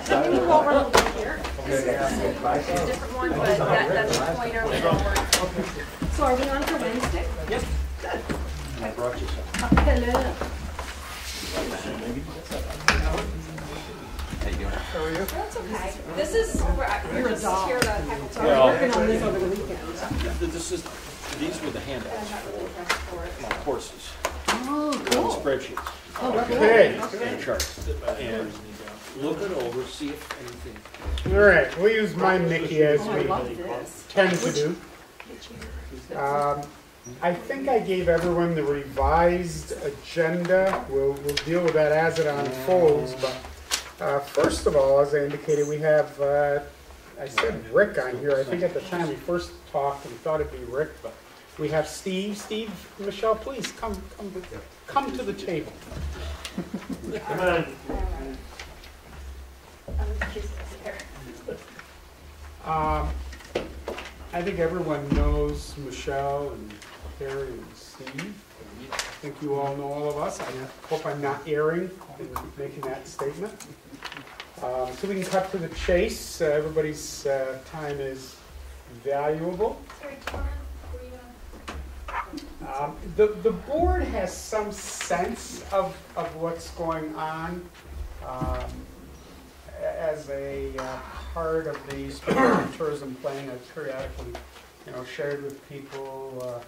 Can you move over a little bit here? This is a different one, but that's the pointer with forward. So are we on for Wednesday? Yep. I brought you some. Hello. How you doing? How are you? That's okay. This is, we're just here to heckle talk. Well, We're working on this over the weekend. These were the handouts for my courses. Oh, cool. Spreadsheets. Oh, Okay. And charts. And look it over, see if anything. All right, we'll use my Mickey as Oh, I we love this. tend to do. I think I gave everyone the revised agenda. We'll deal with that as it unfolds. But first of all, as I indicated, we have, I said Rick on here. I think at the time we first talked, we thought it'd be Rick, but we have Steve. Steve, Michelle, please come to the table. Come on. I think everyone knows Michelle and Terry and Steve. I think you all know all of us. I hope I'm not erring in making that statement. So we can cut to the chase. Everybody's time is valuable. The board has some sense of what's going on as a part of the strategic tourism planning. I've periodically, shared with people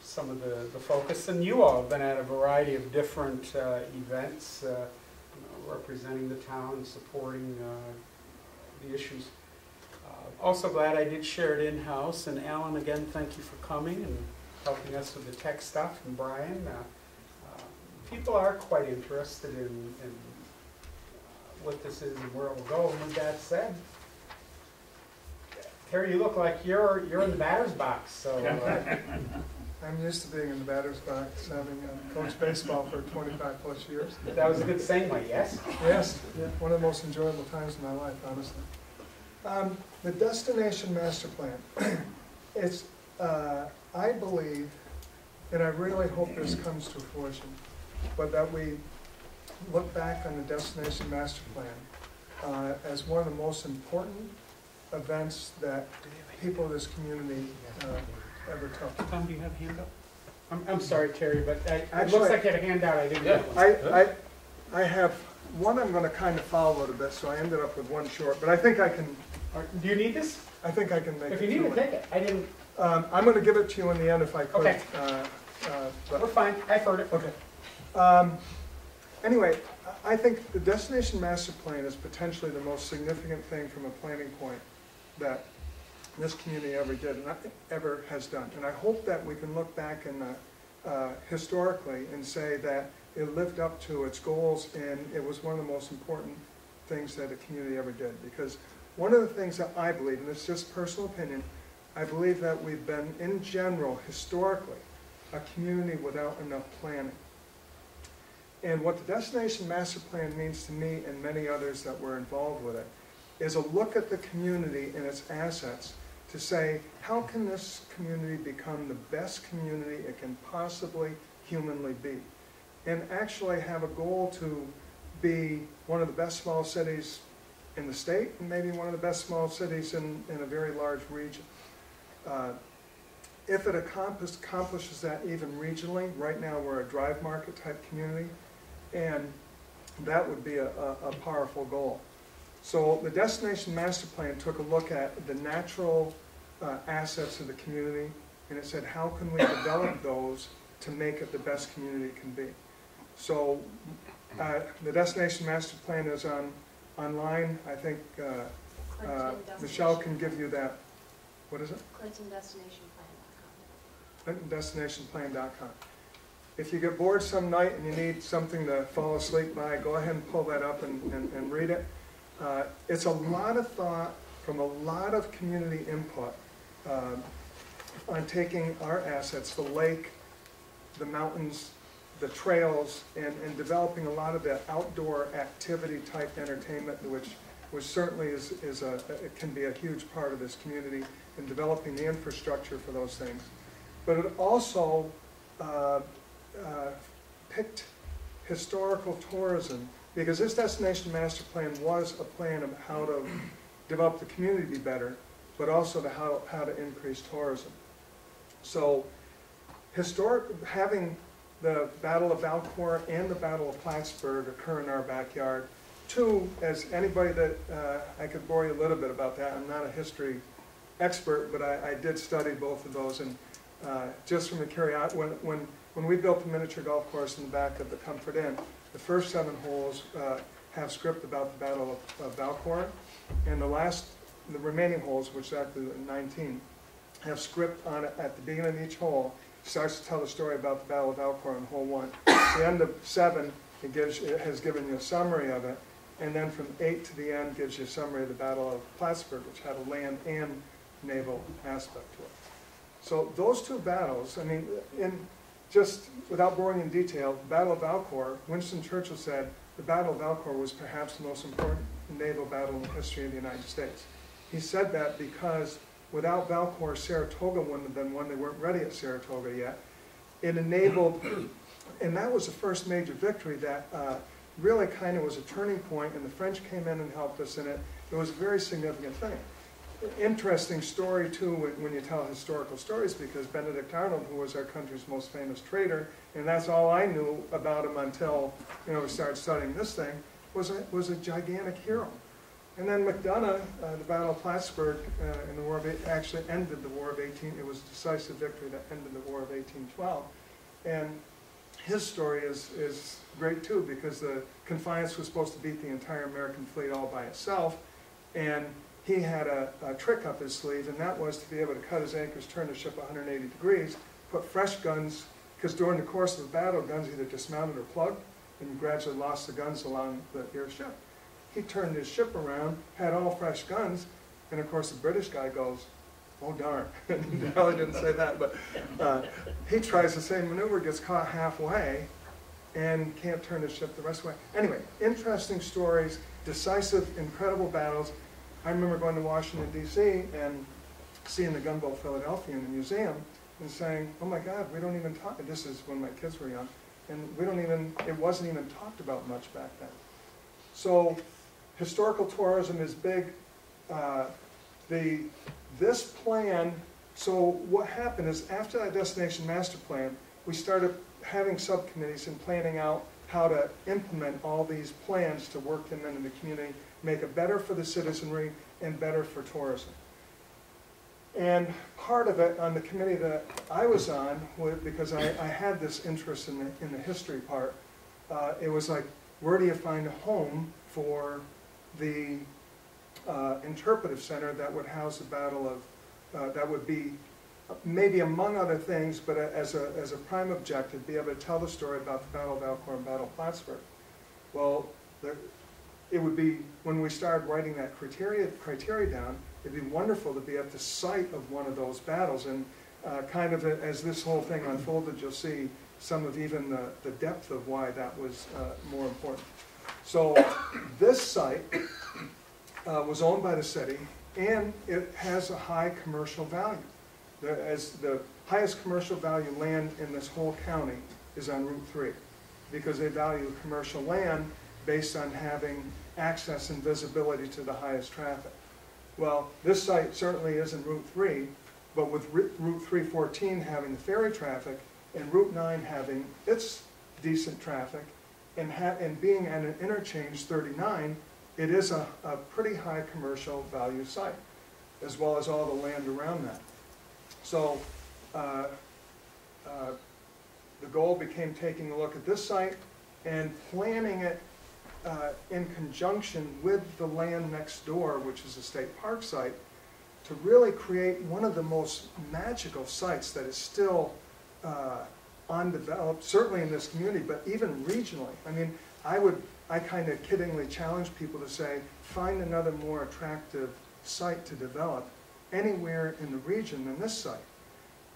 some of the focus, and you all have been at a variety of different events, representing the town and supporting the issues. Also glad I did share it in-house, and Alan, again, thank you for coming and helping us with the tech stuff, and Brian. People are quite interested in what this is and where it will go. And with that said, Terry, you look like you're in the batter's box. So I'm used to being in the batter's box, having coached baseball for 25 plus years. That was a good segue, yes? Yes, one of the most enjoyable times of my life, honestly. The Destination Master Plan, it's, I believe, and I really hope this comes to fruition, but that we look back on the Destination Master Plan as one of the most important events that people of this community ever took. Tom, do you have a handout? I'm sorry, Terry, but it Actually, looks like you had a handout. I didn't get one. I have one I'm going to kind of follow it a bit, so I ended up with one short, but I think I can. Do you need this? I think I can make it. If you need it, take it. I didn't. I'm going to give it to you in the end if I could. Okay. We're fine. I've heard it. Okay. Anyway, I think the Destination Master Plan is potentially the most significant thing from a planning point that this community ever did and ever has done. And I hope that we can look back historically and say that it lived up to its goals and it was one of the most important things that a community ever did. Because one of the things that I believe, and it's just personal opinion, I believe that we've been, in general, historically, a community without enough planning. And what the Destination Master Plan means to me and many others that were involved with it is a look at the community and its assets to say, how can this community become the best community it can possibly humanly be? And actually have a goal to be one of the best small cities in the state and maybe one of the best small cities in a very large region. If it accomplishes that even regionally, right now we're a drive market type community, and that would be a powerful goal. So the Destination Master Plan took a look at the natural assets of the community, and it said, how can we develop those to make it the best community it can be? So the Destination Master Plan is online. I think Michelle can give you that. What is it? ClintonDestinationPlan.com. If you get bored some night and you need something to fall asleep by, go ahead and pull that up and read it. It's a lot of thought from a lot of community input on taking our assets, the lake, the mountains, the trails, and developing a lot of that outdoor activity type entertainment, which certainly it can be a huge part of this community, in developing the infrastructure for those things. But it also picked historical tourism because this destination master plan was a plan of how to develop the community better, but also to how to increase tourism. So having the Battle of Valcour and the Battle of Plattsburgh occur in our backyard. Two, as anybody that, I could bore you a little bit about that, I'm not a history expert, but I did study both of those, and just from the curiosity, when we built the miniature golf course in the back of the Comfort Inn, the first 7 holes have script about the Battle of Valcour, and the remaining holes, which is actually 19, have script on it at the beginning of each hole. Starts to tell the story about the Battle of Valcour in hole 1. At the end of 7, it has given you a summary of it, and then from 8 to the end gives you a summary of the Battle of Plattsburgh, which had a land and naval aspect to it. So those 2 battles, I mean, just without boring in detail, the Battle of Valcour, Winston Churchill said the Battle of Valcour was perhaps the most important naval battle in the history of the United States. He said that because without Valcour, Saratoga wouldn't have been won. They weren't ready at Saratoga yet. It enabled, and that was the first major victory that really kind of was a turning point, and the French came in and helped us in it. It was a very significant thing. Interesting story, too, when you tell historical stories, because Benedict Arnold, who was our country's most famous trader, and that's all I knew about him until we started studying this thing, was a gigantic hero. And then McDonough, the Battle of Plattsburgh in the War of actually ended the War of 18. It was a decisive victory that ended the War of 1812. And his story is great too, because the Confiance was supposed to beat the entire American fleet all by itself, and he had a trick up his sleeve, and that was to be able to cut his anchors, turn the ship 180 degrees, put fresh guns, because during the course of the battle, guns either dismounted or plugged, and you gradually lost the guns along your ship. He turned his ship around, had all fresh guns, and of course the British guy goes, oh darn. He probably didn't say that, but he tries the same maneuver, gets caught halfway, and can't turn his ship the rest of the way. Anyway, interesting stories, decisive, incredible battles. I remember going to Washington, D.C. and seeing the gunboat Philadelphia in the museum and saying, oh my God, we don't even talk, this is when my kids were young, and it wasn't even talked about much back then. So historical tourism is big. This plan, so what happened is after that destination master plan, we started having subcommittees and planning out how to implement all these plans to work them into the community, make it better for the citizenry and better for tourism. And part of it on the committee that I was on, because I had this interest in the history part, it was like, where do you find a home for the interpretive center that would house the Battle of, that would be maybe among other things, but as a prime objective, be able to tell the story about the Battle of Valcour and Battle of Plattsburgh. Well, it would be, when we started writing that criteria down, it'd be wonderful to be at the site of one of those battles. And kind of as this whole thing unfolded, you'll see some of even the depth of why that was more important. So this site was owned by the city, and it has a high commercial value. As the highest commercial value land in this whole county is on Route 3, because they value commercial land based on having access and visibility to the highest traffic. Well, this site certainly isn't Route 3, but with Route 314 having the ferry traffic and Route 9 having its decent traffic, and being at an interchange 39, it is a pretty high commercial value site, as well as all the land around that. So the goal became taking a look at this site and planning it in conjunction with the land next door, which is a state park site, to really create one of the most magical sites that is still undeveloped, certainly in this community, but even regionally. I mean, I kind of kiddingly challenge people to say, find another more attractive site to develop anywhere in the region than this site.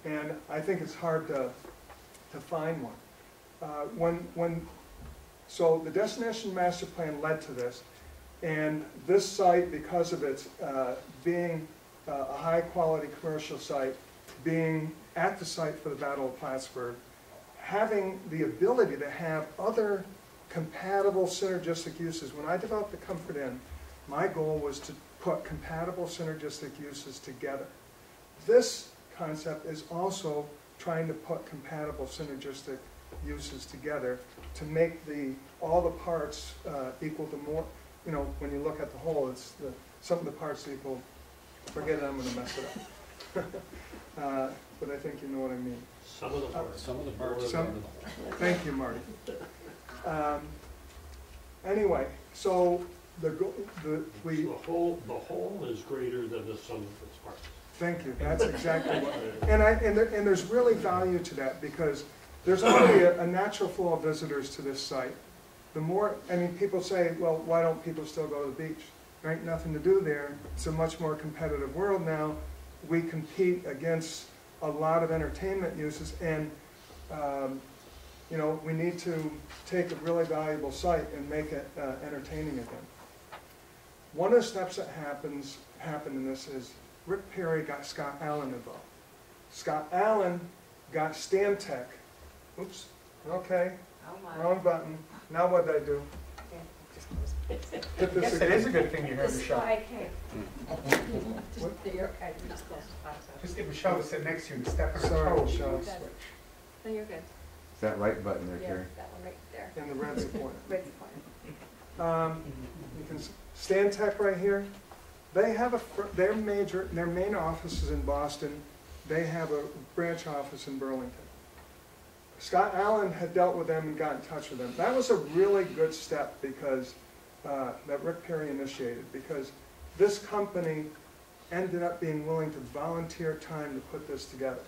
And I think it's hard to find one. So the Destination Master Plan led to this, and this site, because of its being a high-quality commercial site, being at the site for the Battle of Plattsburgh, having the ability to have other compatible synergistic uses. When I developed the Comfort Inn, my goal was to put compatible synergistic uses together. This concept is also trying to put compatible synergistic uses together to make all the parts equal to more, you know, when you look at the whole, it's some of the parts equal, forget it, I'm going to mess it up. But I think you know what I mean. Some of the parts. Some of the parts. Thank you, Marty. Anyway, so the whole is greater than the sum of its parts. Thank you. That's exactly what. And there's really value to that because there's already a natural flow of visitors to this site. The more, I mean, people say, well, why don't people still go to the beach? There ain't nothing to do there. It's a much more competitive world now. We compete against a lot of entertainment uses, and you know, we need to take a really valuable site and make it entertaining again. One of the steps that happened in this is Rick Perry got Scott Allen involved. Scott Allen got Stantec. Oops, okay, wrong button. Now what did I do? Hit this Yes, it again. is a good thing you have This is Michelle. why I came. You're okay, you're just close to 5 seconds. Just get Michelle to sit next to you and step on her Sorry, toes. Michelle. Switch. No, you're good. Is that right button there, Yeah, Terry? that one right there. And the red support. Right point. You can Stantec right here. They have their main office is in Boston. They have a branch office in Burlington. Scott Allen had dealt with them and got in touch with them. That was a really good step because that Rick Perry initiated, because this company ended up being willing to volunteer time to put this together.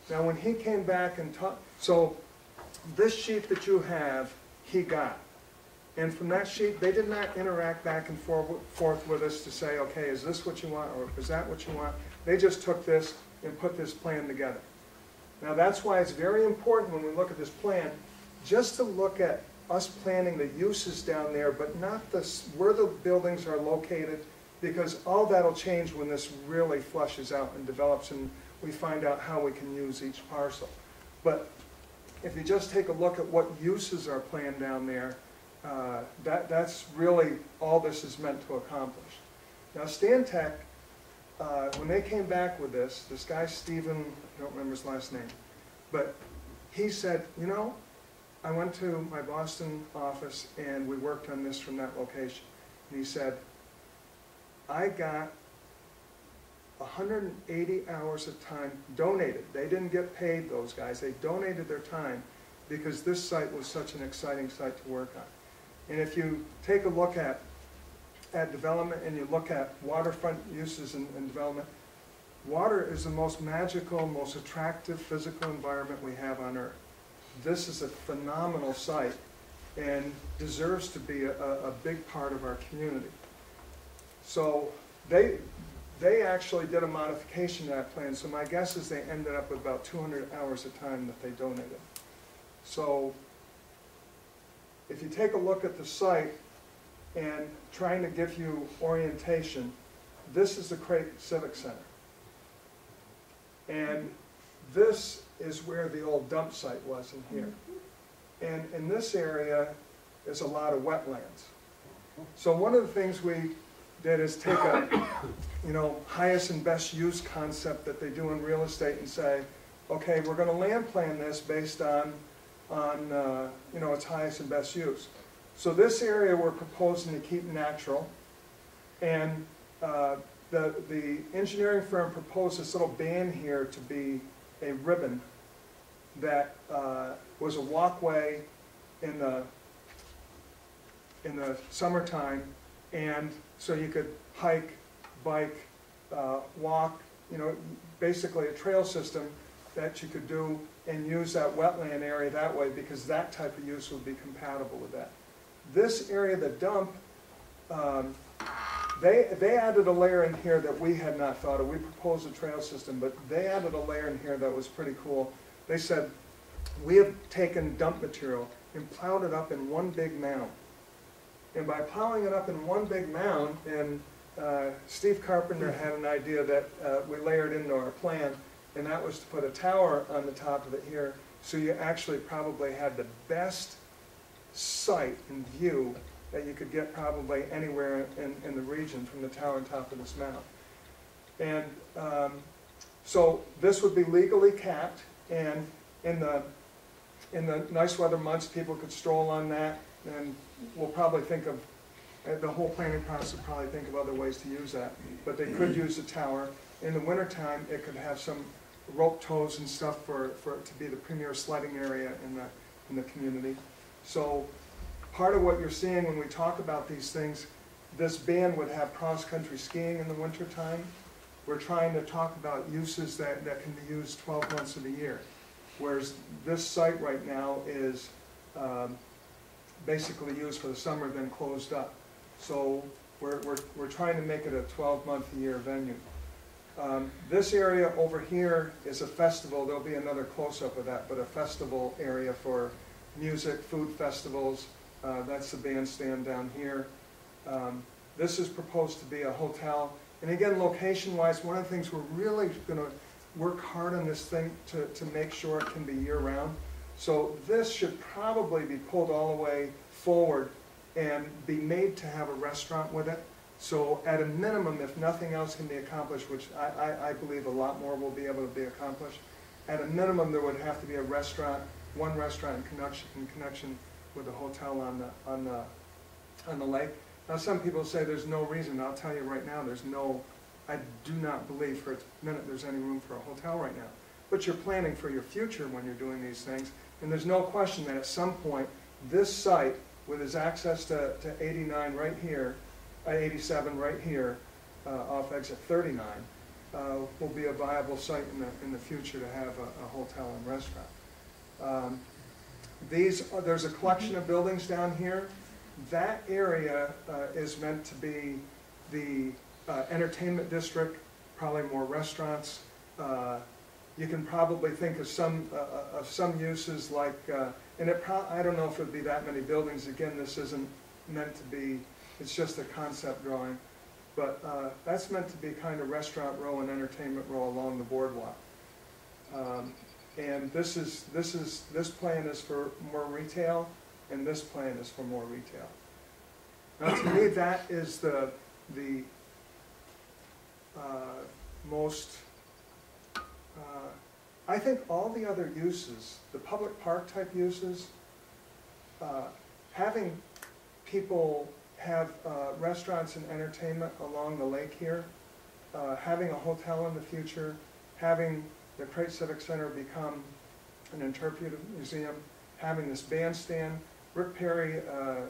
Now when he came back and talked, so this sheet that you have, he got. And from that sheet, they did not interact back and forth with us to say, okay, is this what you want, or is that what you want? They just took this and put this plan together. Now that's why it's very important when we look at this plan, just to look at us planning the uses down there, but not where the buildings are located, because all that'll change when this really flushes out and develops and we find out how we can use each parcel. But if you just take a look at what uses are planned down there, that's really all this is meant to accomplish. Now Stantec, when they came back with this guy Stephen, I don't remember his last name, but he said, you know, I went to my Boston office and we worked on this from that location. And he said, I got 180 hours of time donated. They didn't get paid, those guys. They donated their time because this site was such an exciting site to work on. And if you take a look at development and you look at waterfront uses and development, water is the most magical, most attractive physical environment we have on Earth. This is a phenomenal site and deserves to be a big part of our community. So they actually did a modification to that plan, so my guess is they ended up with about 200 hours of time that they donated. So if you take a look at the site and trying to give you orientation, this is the Creighton Civic Center. And this is where the old dump site was in here. And in this area is a lot of wetlands. So one of the things we did is take a, you know, highest and best use concept that they do in real estate and say, okay, we're going to land plan this based on you know, its highest and best use. So this area we're proposing to keep natural, and the engineering firm proposed this little band here to be a ribbon that was a walkway in the summertime, and so you could hike, bike, walk, you know, basically a trail system that you could do and use that wetland area that way, because that type of use would be compatible with that. This area, the dump, they added a layer in here that we had not thought of. We proposed a trail system, but they added a layer in here that was pretty cool. They said, we have taken dump material and plowed it up in one big mound. And by plowing it up in one big mound, and Steve Carpenter had an idea that we layered into our plan, and that was to put a tower on the top of it here, so you actually probably had the best sight and view that you could get probably anywhere in the region from the tower on top of this mountain. And so this would be legally capped, and in the nice weather months, people could stroll on that, and we'll probably think of, the whole planning process will probably think of other ways to use that. But they could use the tower. In the wintertime, it could have some rope tows and stuff for it to be the premier sledding area in the community. So part of what you're seeing when we talk about these things, this band would have cross-country skiing in the wintertime. We're trying to talk about uses that can be used 12 months of the year. Whereas this site right now is basically used for the summer, then closed up. So we're trying to make it a 12-month-a-year venue. This area over here is a festival. There'll be another close-up of that, but a festival area for music, food festivals. That's the bandstand down here. This is proposed to be a hotel. And again, location-wise, one of the things we're really going to work hard on this thing to make sure it can be year-round. So this should probably be pulled all the way forward and be made to have a restaurant with it. So at a minimum, if nothing else can be accomplished, which I believe a lot more will be able to be accomplished, at a minimum there would have to be a restaurant, one restaurant in connection with a hotel on the lake. Now some people say there's no reason. I'll tell you right now, I do not believe for a minute there's any room for a hotel right now. But you're planning for your future when you're doing these things, and there's no question that at some point this site, with its access to 89 right here, 87 right here, off exit 39, will be a viable site in the future to have a hotel and restaurant. There's a collection of buildings down here. That area is meant to be the entertainment district, probably more restaurants. You can probably think of some uses like, and I don't know if it would be that many buildings. Again, this isn't meant to be, it's just a concept drawing. But that's meant to be kind of restaurant row and entertainment row along the boardwalk. And this plan is for more retail, and this plan is for more retail. Now to me that is the most, I think all the other uses, the public park type uses, having people have restaurants and entertainment along the lake here, having a hotel in the future, having the Crate Civic Center become an interpretive museum, having this bandstand. Rick Perry,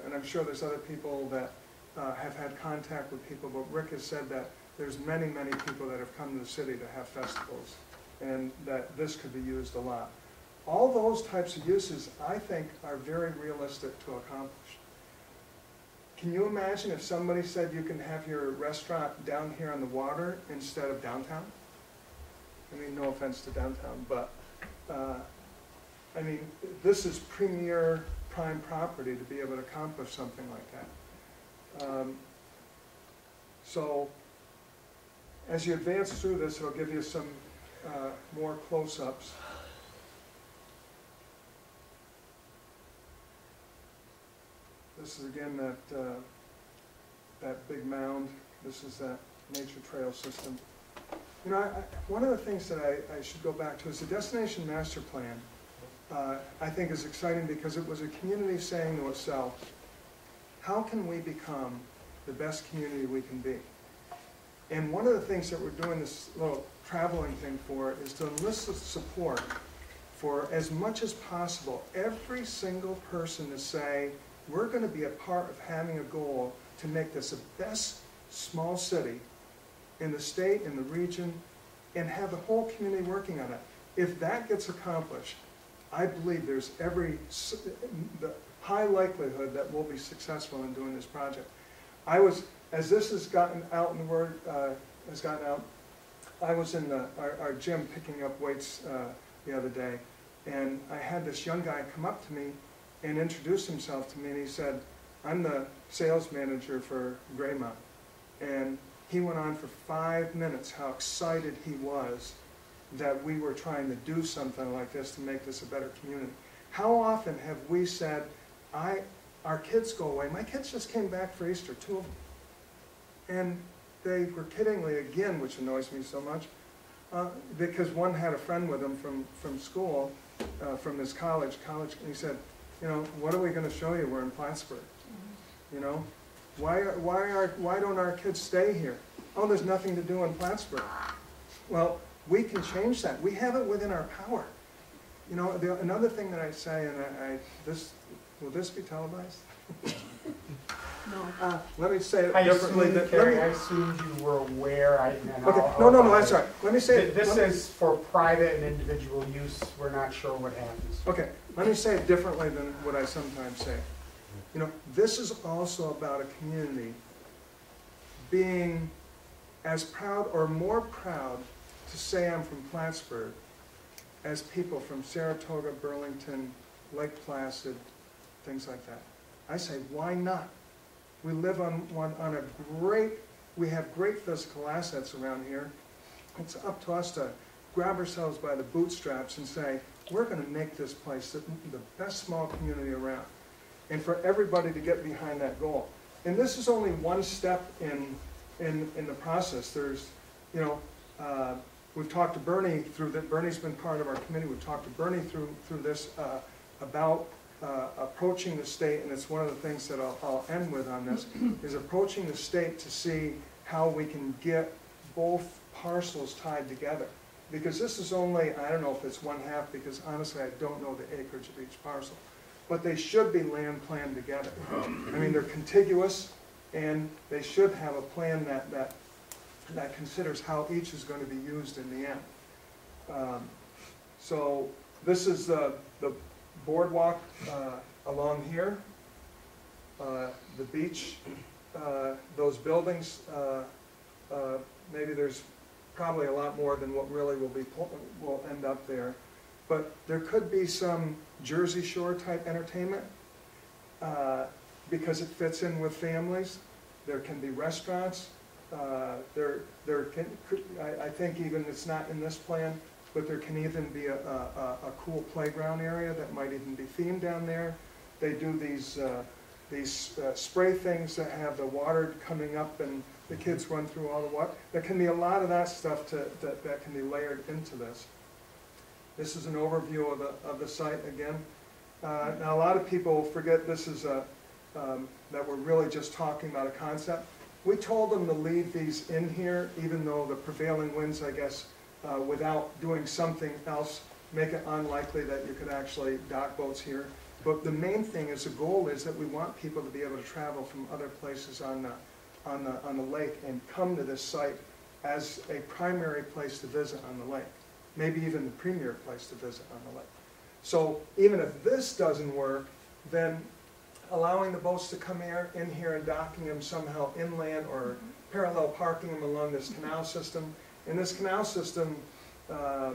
and I'm sure there's other people that have had contact with people, but Rick has said that there's many, many people that have come to the city to have festivals, and that this could be used a lot. All those types of uses, I think, are very realistic to accomplish. Can you imagine if somebody said you can have your restaurant down here on the water instead of downtown? I mean, no offense to downtown, but I mean, this is premier prime property to be able to accomplish something like that. So as you advance through this, it'll give you some more close-ups. This is again that big mound. This is that nature trail system. You know, one of the things that I should go back to is the Destination Master Plan. I think is exciting because it was a community saying to itself, how can we become the best community we can be? And one of the things that we're doing this little traveling thing for is to enlist the support for as much as possible every single person to say, we're going to be a part of having a goal to make this the best small city in the state, in the region, and have the whole community working on it. If that gets accomplished, I believe there's the high likelihood that we'll be successful in doing this project. As this has gotten out and the word has gotten out, I was in our gym picking up weights the other day, and I had this young guy come up to me and introduce himself to me, and he said, I'm the sales manager for Greymount. And he went on for 5 minutes how excited he was that we were trying to do something like this to make this a better community. How often have we said, our kids go away. My kids just came back for Easter, 2 of them. And they were kiddingly, again, which annoys me so much, because one had a friend with him from school, from his college, and he said, you know, what are we going to show you? We're in Plattsburgh. You know, why don't our kids stay here? Oh, there's nothing to do in Plattsburgh. Well, we can change that. We have it within our power. You know, another thing that I say, and will this be televised? No. Let me say it I differently. assumed you were aware. Okay, no, that's all right. Let me say it. This is for private and individual use. We're not sure what happens. Okay, let me say it differently than what I sometimes say. You know, this is also about a community being as proud or more proud to say I'm from Plattsburgh as people from Saratoga, Burlington, Lake Placid, things like that. I say, why not? We live we have great physical assets around here. It's up to us to grab ourselves by the bootstraps and say, we're going to make this place the best small community around. And for everybody to get behind that goal. And this is only one step in the process. There's, you know, we've talked to Bernie through that. Bernie's been part of our committee. We've talked to Bernie through this about approaching the state, and it's one of the things that I'll end with on this, is approaching the state to see how we can get both parcels tied together. Because this is only, I don't know if it's 1/2, because honestly I don't know the acreage of each parcel. But they should be land planned together. I mean, they're contiguous, and they should have a plan that considers how each is going to be used in the end. So this is the boardwalk along here, the beach, those buildings. Maybe there's probably a lot more than what really will end up there. But there could be some Jersey Shore type entertainment because it fits in with families. There can be restaurants. I think even it's not in this plan, but there can even be a cool playground area that might even be themed down there. They do these spray things that have the water coming up and the kids run through all the water. There can be a lot of that stuff that can be layered into this. This is an overview of the site again. Now a lot of people forget this is that we're really just talking about a concept. We told them to leave these in here, even though the prevailing winds, I guess, without doing something else, make it unlikely that you could actually dock boats here. But the main thing is, the goal is that we want people to be able to travel from other places on the lake and come to this site as a primary place to visit on the lake. Maybe even the premier place to visit on the lake. So even if this doesn't work, then allowing the boats to come in here and docking them somehow inland or parallel parking them along this canal system. And this canal system, I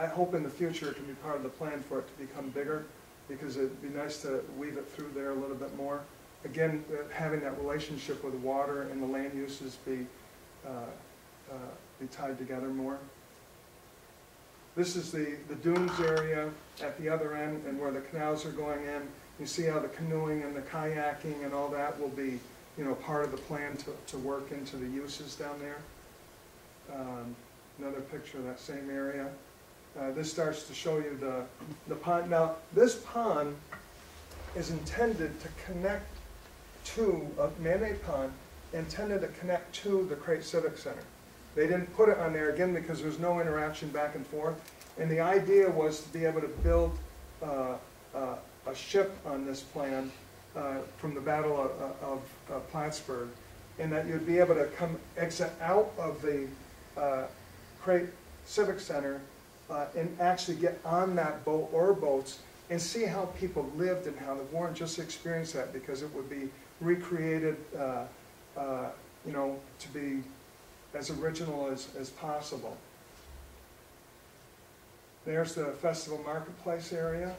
hope in the future it can be part of the plan for it to become bigger, because it'd be nice to weave it through there a little bit more. Again, having that relationship with water and the land uses be tied together more. This is the dunes area at the other end, and where the canals are going in. You see how the canoeing and the kayaking and all that will be, you know, part of the plan to work into the uses down there. Another picture of that same area. This starts to show you the pond. Now, this pond is intended to connect to, a man-made pond, intended to connect to the Crate Civic Center. They didn't put it on there, again, because there's no interaction back and forth. And the idea was to be able to build a ship on this plan from the Battle of Plattsburgh, and that you'd be able to exit out of the Crate Civic Center and actually get on that boat or boats and see how people lived and how the war, and just experience that, because it would be recreated, you know, to be as original as possible. There's the Festival Marketplace area.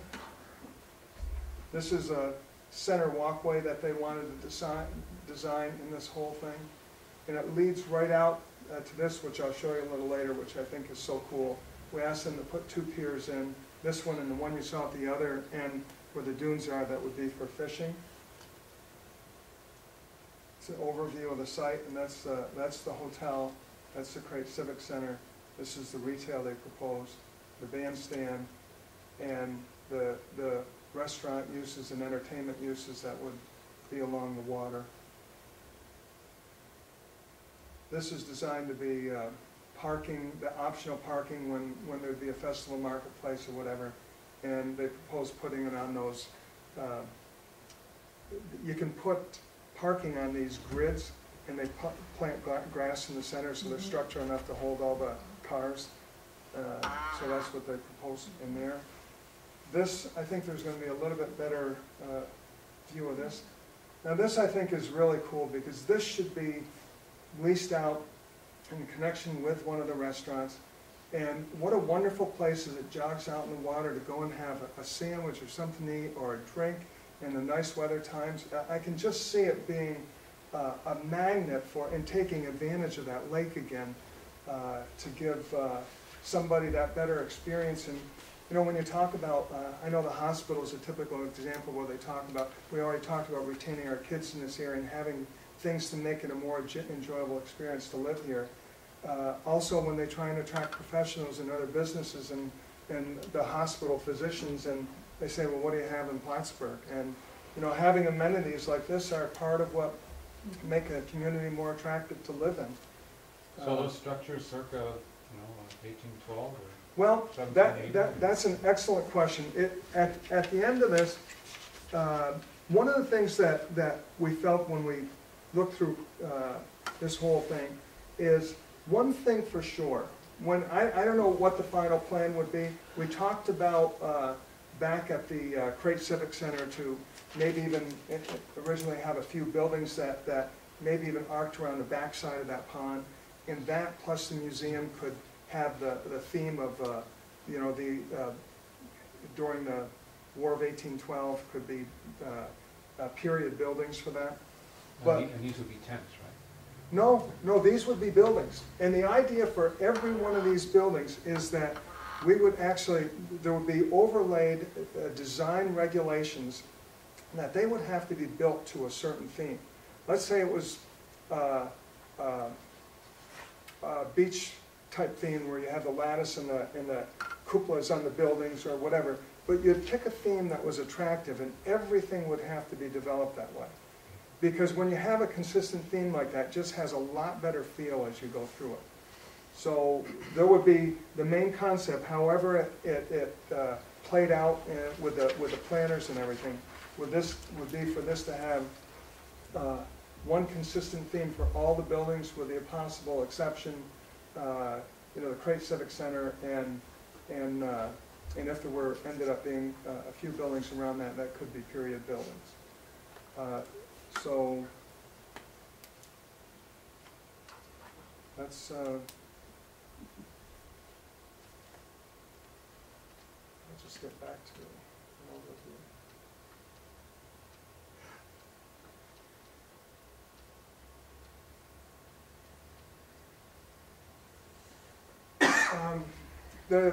This is a center walkway that they wanted to design in this whole thing. And it leads right out to this, which I'll show you a little later, which I think is so cool. We asked them to put 2 piers in, this one and the one you saw at the other end where the dunes are, that would be for fishing. It's an overview of the site, and that's the hotel, that's the Crate Civic Center, this is the retail they proposed, the bandstand, and the restaurant uses and entertainment uses that would be along the water. This is designed to be parking, the optional parking when there'd be a festival marketplace or whatever, and they propose putting it on those, you can put parking on these grids, and they plant grass in the center so they're structured enough to hold all the cars. So that's what they propose in there. This, I think there's going to be a little bit better view of this. Now this I think is really cool because this should be leased out in connection with one of the restaurants. And what a wonderful place as it jogs out in the water to go and have a sandwich or something to eat or a drink in the nice weather times. I can just see it being a magnet for and taking advantage of that lake again to give somebody that better experience. And you know, when you talk about, I know the hospital is a typical example where they talk about, we already talked about retaining our kids in this area and having things to make it a more enjoyable experience to live here. Also, when they try and attract professionals and other businesses and the hospital physicians, and they say, well, what do you have in Plattsburgh? And you know, having amenities like this are part of what make a community more attractive to live in. So those structures circa, 1812 or? Well, 1780? that's an excellent question. At the end of this, one of the things that we felt when we looked through this whole thing is one thing for sure. When I don't know what the final plan would be. We talked about back at the Crate Civic Center to maybe even originally have a few buildings that maybe even arced around the backside of that pond, and that plus the museum could have the theme of, during the War of 1812 could be period buildings for that. But, and these would be tents, right? No, these would be buildings. And the idea for every one of these buildings is that we would actually, there would be overlaid design regulations that they would have to be built to a certain theme. Let's say it was beach type theme where you have the lattice and the cupolas on the buildings or whatever, but you'd pick a theme that was attractive and everything would have to be developed that way. Because when you have a consistent theme like that, it just has a lot better feel as you go through it. So there would be the main concept, however it played out with the planners and everything, would be for this to have one consistent theme for all the buildings with the possible exception, the Crate Civic Center and if there ended up being a few buildings around that could be period buildings. So that's I'll just get back to an overview.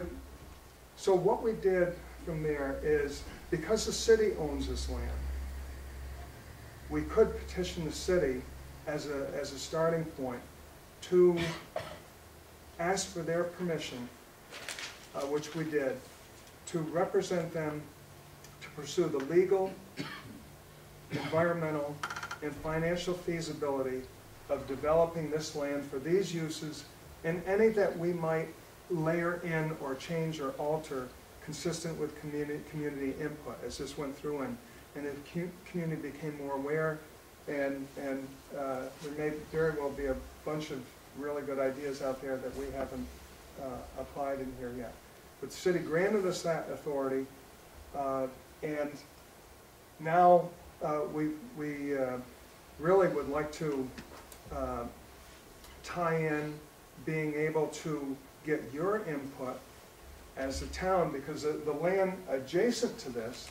So what we did from there is, because the city owns this land, we could petition the city as a starting point to ask for their permission, which we did, to represent them to pursue the legal, environmental, and financial feasibility of developing this land for these uses and any that we might layer in or change or alter consistent with community input as this went through and the community became more aware, and there may very well be a bunch of really good ideas out there that we haven't applied in here yet. But the city granted us that authority, and now we really would like to tie in being able to get your input as a town, because the land adjacent to this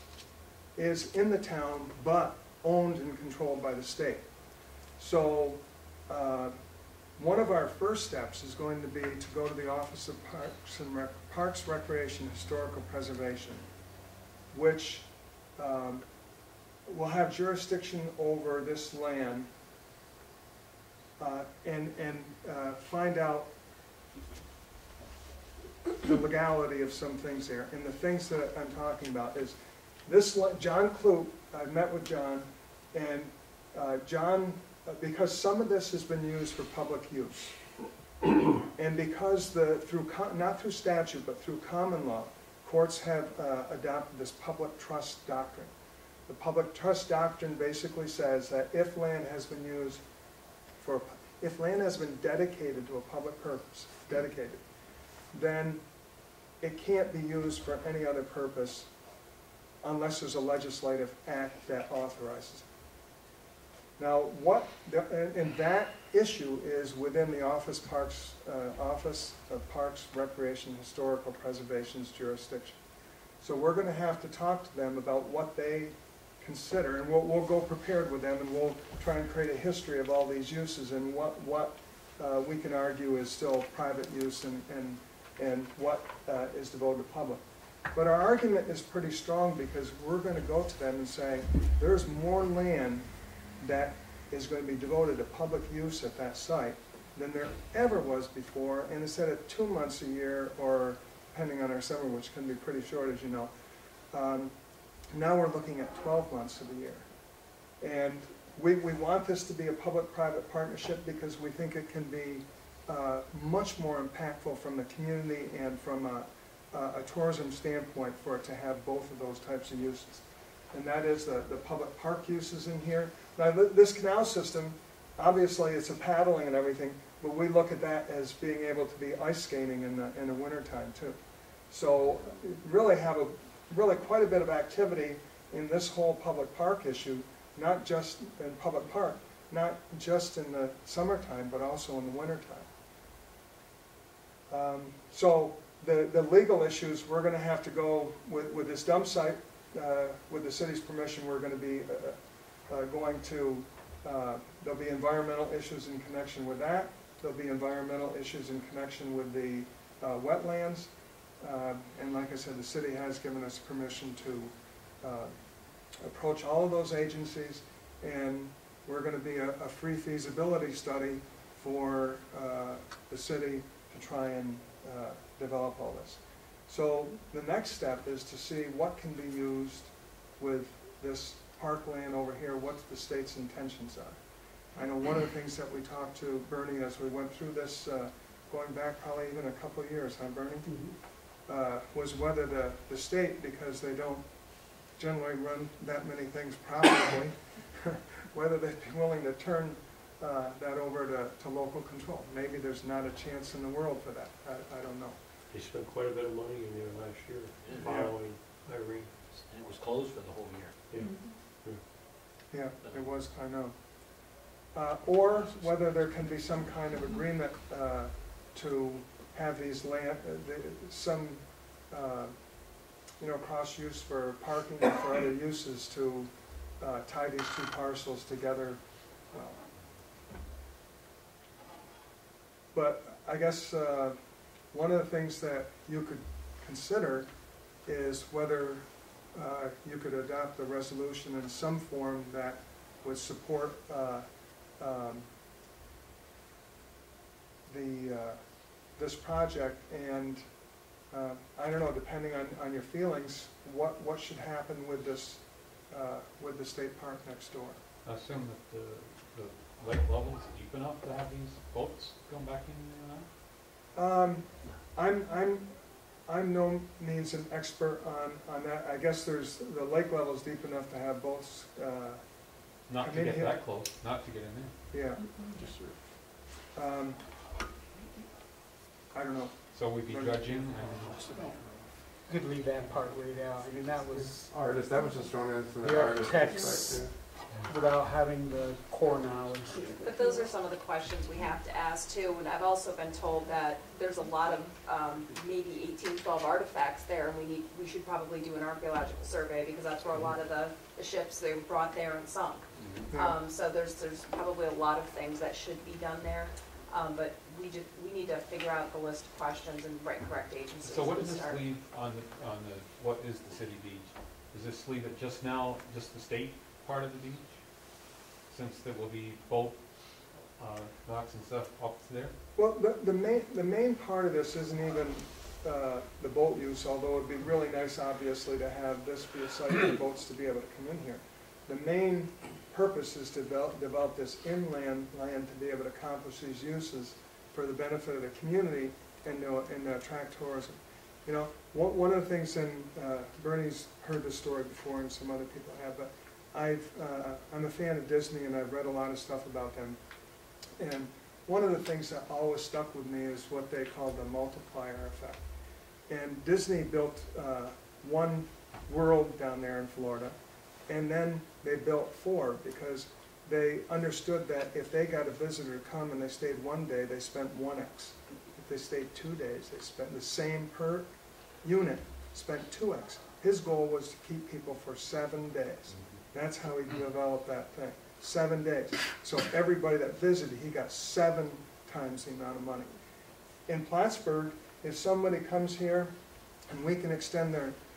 is in the town but owned and controlled by the state. So one of our first steps is going to be to go to the Office of Parks, Recreation, Historical Preservation, which will have jurisdiction over this land and find out the legality of some things there. And the things that I'm talking about is this, John Kloop, I've met with John, and John, because some of this has been used for public use, and because not through statute, but through common law, courts have adopted this public trust doctrine. The public trust doctrine basically says that if land has been dedicated to a public purpose, then it can't be used for any other purpose unless there's a legislative act that authorizes it. Now, and that issue is within the Office of Parks, Recreation, Historical Preservation's jurisdiction. So we're going to have to talk to them about what they consider, and we'll go prepared with them, and we'll try and create a history of all these uses and what we can argue is still private use and what is devoted to public. But our argument is pretty strong because we're going to go to them and say, there's more land that is going to be devoted to public use at that site than there ever was before, and instead of 2 months a year, or depending on our summer, which can be pretty short, as you know, now we're looking at 12 months of the year. And we want this to be a public-private partnership because we think it can be much more impactful from the community and from a tourism standpoint for it to have both of those types of uses. And that is the public park uses in here. Now, this canal system, obviously it's a paddling and everything, but we look at that as being able to be ice skating in the wintertime too. So really have quite a bit of activity in this whole public park issue, not just in public park, not just in the summertime, but also in the wintertime. So the legal issues, we're going to have to go with this dump site. With the city's permission, we're going to be there'll be environmental issues in connection with that. There'll be environmental issues in connection with the wetlands. And like I said, the city has given us permission to approach all of those agencies, and we're going to be a free feasibility study for the city to try and develop all this. So the next step is to see what can be used with this parkland over here, what the state's intentions are. I know one of the things that we talked to Bernie as we went through this, going back probably even a couple of years, huh, Bernie? Mm-hmm. Was whether the state, because they don't generally run that many things profitably, whether they'd be willing to turn that over to local control. Maybe there's not a chance in the world for that. I don't know. They spent quite a bit of money in there last year following Irene. And it was closed for the whole year. Yeah. Yeah, it was, I know. Or whether there can be some kind of agreement to have these cross use for parking and for other uses to tie these two parcels together. But I guess one of the things that you could consider is whether you could adopt a resolution in some form that would support this project, and I don't know, depending on your feelings, what should happen with this with the state park next door. I assume that the lake level is deep enough to have these boats going back in and out? I'm no means an expert on that. I guess the lake level is deep enough to have boats. Not to get that close, not to get in there. Yeah. I don't know. So we'd be judging and... Could leave that part laid out. I mean, that was Artist, that was just thrown into the the artist architects perspective. without having the core knowledge. But those are some of the questions we have to ask too, and I've also been told that there's a lot of maybe 1812 artifacts there, and we should probably do an archaeological survey because that's where a lot of the ships they were brought there and sunk. Yeah. So there's probably a lot of things that should be done there, but we need to figure out the list of questions and write correct agencies. So what and does this start. leave on the what is the city beach? Does this leave it just now, just the state part of the beach? Since there will be boat docks and stuff up there? Well, the main part of this isn't even the boat use, although it'd be really nice, obviously, to have this be a site for boats to be able to come in here. The main purpose is to develop this inland land to be able to accomplish these uses for the benefit of the community and attract tourism. You know, one of the things, and Bernie's heard this story before and some other people have, but I'm a fan of Disney and I've read a lot of stuff about them. And one of the things that always stuck with me is what they call the multiplier effect. And Disney built one world down there in Florida, and then they built 4 because they understood that if they got a visitor to come and they stayed 1 day, they spent 1x. If they stayed 2 days, they spent the same per unit, spent 2x. His goal was to keep people for 7 days. That's how he developed that thing. 7 days. So everybody that visited, he got 7 times the amount of money. In Plattsburgh, if somebody comes here and we can extend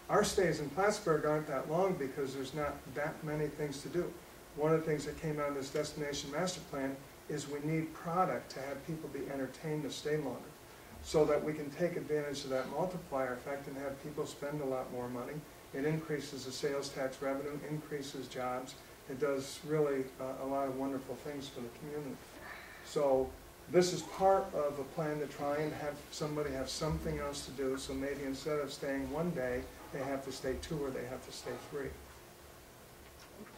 our stays in Plattsburgh aren't that long because there's not that many things to do. One of the things that came out of this destination master plan is we need product to have people be entertained to stay longer, so that we can take advantage of that multiplier effect and have people spend a lot more money. It increases the sales tax revenue, increases jobs. It does really a lot of wonderful things for the community. So this is part of a plan to try and have somebody have something else to do, so maybe instead of staying 1 day, they have to stay 2 or they have to stay 3.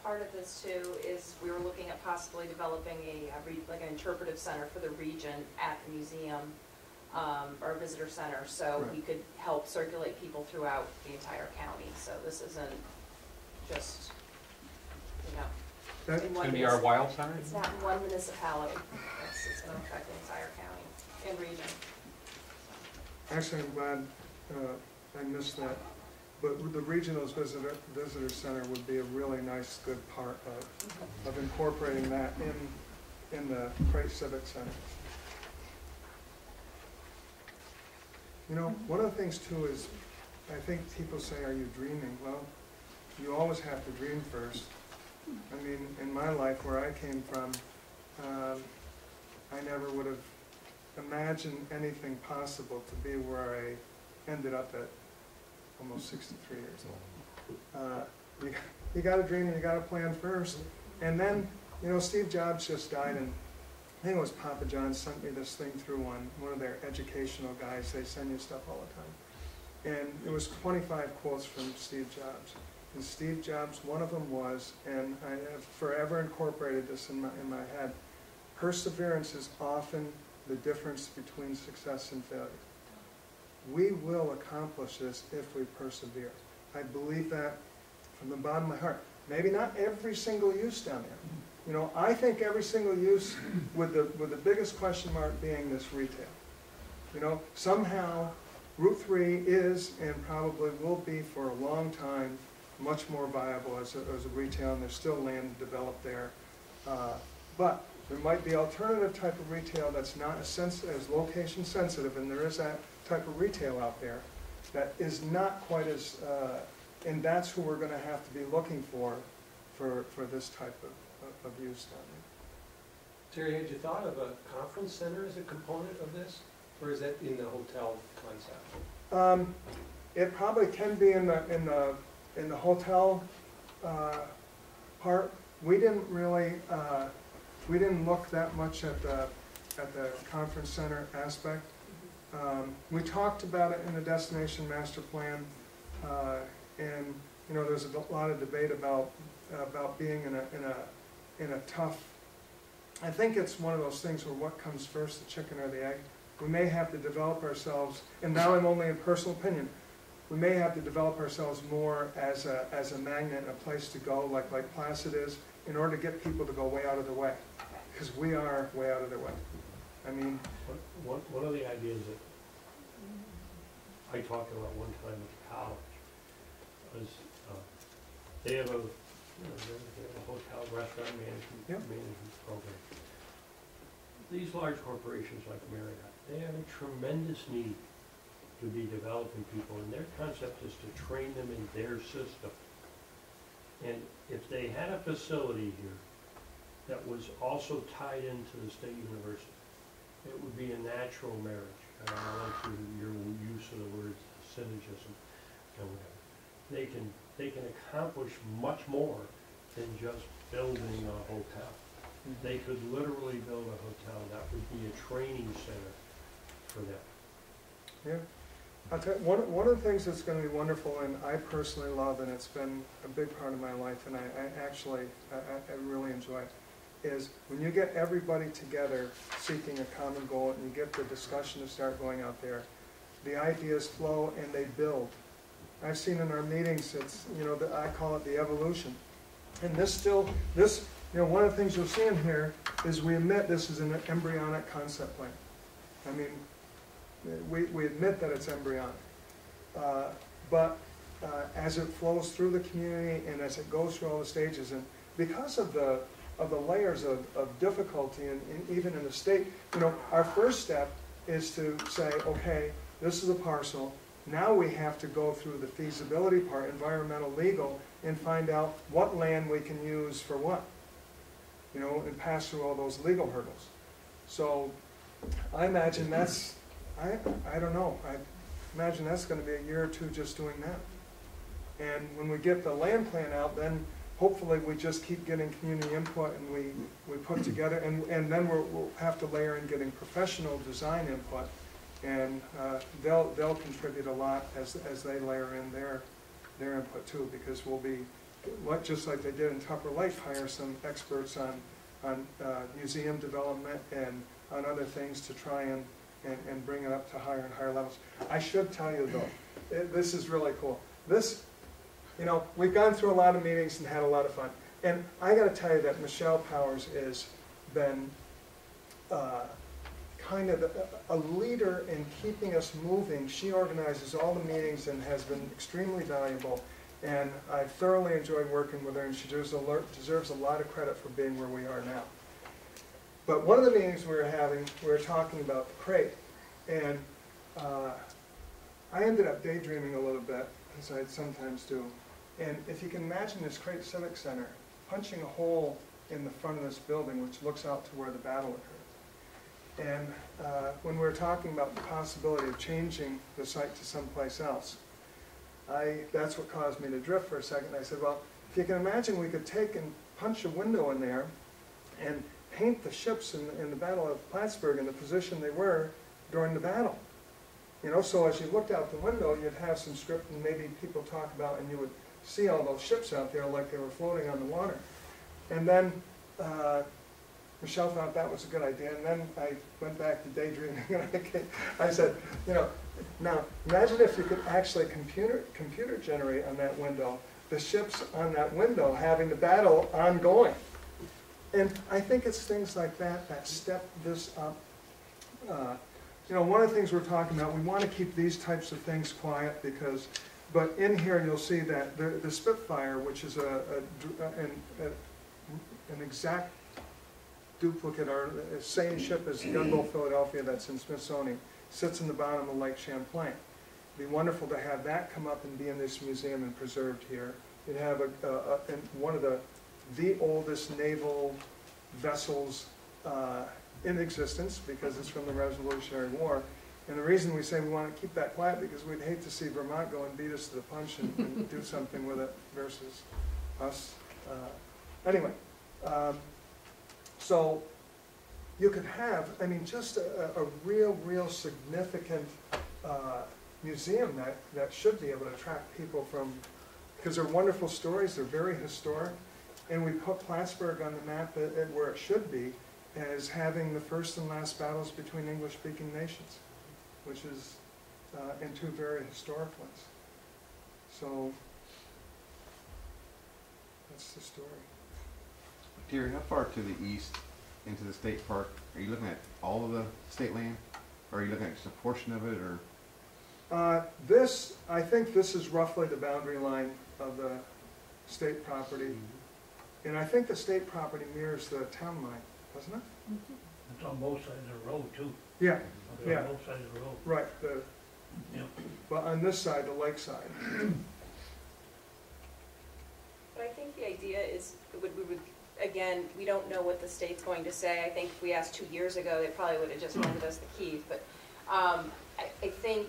Part of this too is we were looking at possibly developing like an interpretive center for the region at the museum, or a visitor center, so Right. we could help circulate people throughout the entire county. So this isn't just, you know, That- in It's one gonna be our munis- wild center? It's not in one municipality. It's going to affect the entire county and region. Actually, I'm glad I missed that. But the regional visitor center would be a really nice, good part of incorporating that in the Creight Civic Center. You know, one of the things too is, I think people say, are you dreaming? Well, you always have to dream first. I mean, in my life, where I came from, I never would have imagined anything possible to be where I ended up at almost 63 years old. You got to dream and you got to plan first. And then, you know, Steve Jobs just died, and I think it was Papa John sent me this thing through one of their educational guys. They send you stuff all the time. And it was 25 quotes from Steve Jobs. And Steve Jobs, one of them was, and I have forever incorporated this in my head, perseverance is often the difference between success and failure. We will accomplish this if we persevere. I believe that from the bottom of my heart. Maybe not every single use down there. You know, I think every single use, with the biggest question mark being this retail. You know, somehow Route 3 is and probably will be for a long time much more viable as a retail, and there's still land to develop there. But there might be alternative type of retail that's not as location sensitive, and there is that type of retail out there that is not quite as, and that's who we're going to have to be looking for this type of use down there. Terry, had you thought of a conference center as a component of this, or is that in the hotel concept? It probably can be in the hotel part. We didn't really we didn't look that much at the conference center aspect. We talked about it in the destination master plan, and you know, there's a lot of debate about being in a tough. I think it's one of those things where what comes first, the chicken or the egg. We may have to develop ourselves, and now I'm only in personal opinion, we may have to develop ourselves more as a magnet and a place to go, like Placid is, in order to get people to go way out of their way, because we are way out of their way. I mean, One of the ideas that I talked about one time at the college was they have a hotel restaurant management program. These large corporations like Marriott, they have a tremendous need to be developing people, and their concept is to train them in their system And if they had a facility here that was also tied into the state university, it would be a natural marriage. I like your use of the word synergism and whatever. They can accomplish much more than just building a hotel. They could literally build a hotel that would be a training center for them. Yeah. I'll tell you, one of the things that's going to be wonderful, and I personally love, and it's been a big part of my life, and I really enjoy it, is when you get everybody together seeking a common goal and you get the discussion to start going out there, the ideas flow and they build. I've seen in our meetings, it's, I call it the evolution. And one of the things you'll see in here is we admit this is an embryonic concept plan. I mean, we admit that it's embryonic. But as it flows through the community and as it goes through all the stages, and because of the layers of difficulty, and even in the state, our first step is to say, okay, this is a parcel. Now we have to go through the feasibility part, environmental, legal, and find out what land we can use for what, and pass through all those legal hurdles. So I imagine that's, I don't know, I imagine that's going to be a year or two just doing that. And when we get the land plan out, then hopefully we just keep getting community input and we put together, and then we'll have to layer in getting professional design input, and they'll contribute a lot as they layer in their input too, because we'll be, just like they did in Tupper Lake, hire some experts on museum development and on other things to try and bring it up to higher and higher levels. I should tell you though, this is really cool. This, we've gone through a lot of meetings and had a lot of fun. And I got to tell you that Michelle Powers has been kind of a leader in keeping us moving. She organizes all the meetings and has been extremely valuable. And I've thoroughly enjoyed working with her, and she deserves a lot of credit for being where we are now. But one of the meetings we were having, we were talking about the crate. And I ended up daydreaming a little bit, as I sometimes do. And if you can imagine this Crate Civic Center punching a hole in the front of this building, which looks out to where the battle occurred. And when we were talking about the possibility of changing the site to someplace else, that's what caused me to drift for a second. I said, well, if you can imagine, we could take and punch a window in there and paint the ships in the Battle of Plattsburgh in the position they were during the battle. So as you looked out the window, you'd have some script and maybe people talk about, and you would see all those ships out there like they were floating on the water. And then Michelle thought that was a good idea, and then I went back to daydreaming, and I said, now imagine if you could actually computer generate on that window the ships on that window having the battle ongoing. And I think it's things like that that step this up. One of the things we're talking about, we want to keep these types of things quiet because, but in here you'll see that the Spitfire, which is an exact duplicate or same ship as Gunboat Philadelphia that's in Smithsonian, sits in the bottom of Lake Champlain. It'd be wonderful to have that come up and be in this museum and preserved here. You'd have one of the oldest naval vessels in existence because it's from the Revolutionary War. And the reason we say we want to keep that quiet because we'd hate to see Vermont go and beat us to the punch and do something with it versus us. Anyway, so you could have, just a real significant museum that should be able to attract people from, because they're wonderful stories, they're very historic, and we put Plattsburgh on the map where it should be as having the first and last battles between English-speaking nations, which is in two very historic ones. So that's the story. Terry, how far to the east into the state park? Are you looking at all of the state land? Or are you looking at just a portion of it? Or I think this is roughly the boundary line of the state property. And I think the state property mirrors the town line, doesn't it? It's on both sides of the road too. Yeah, It's yeah. on both sides of the road. Right. But on this side, the lake side. But I think the idea is, we would, again, we don't know what the state's going to say. I think if we asked 2 years ago, they probably would have just handed us the keys. But I think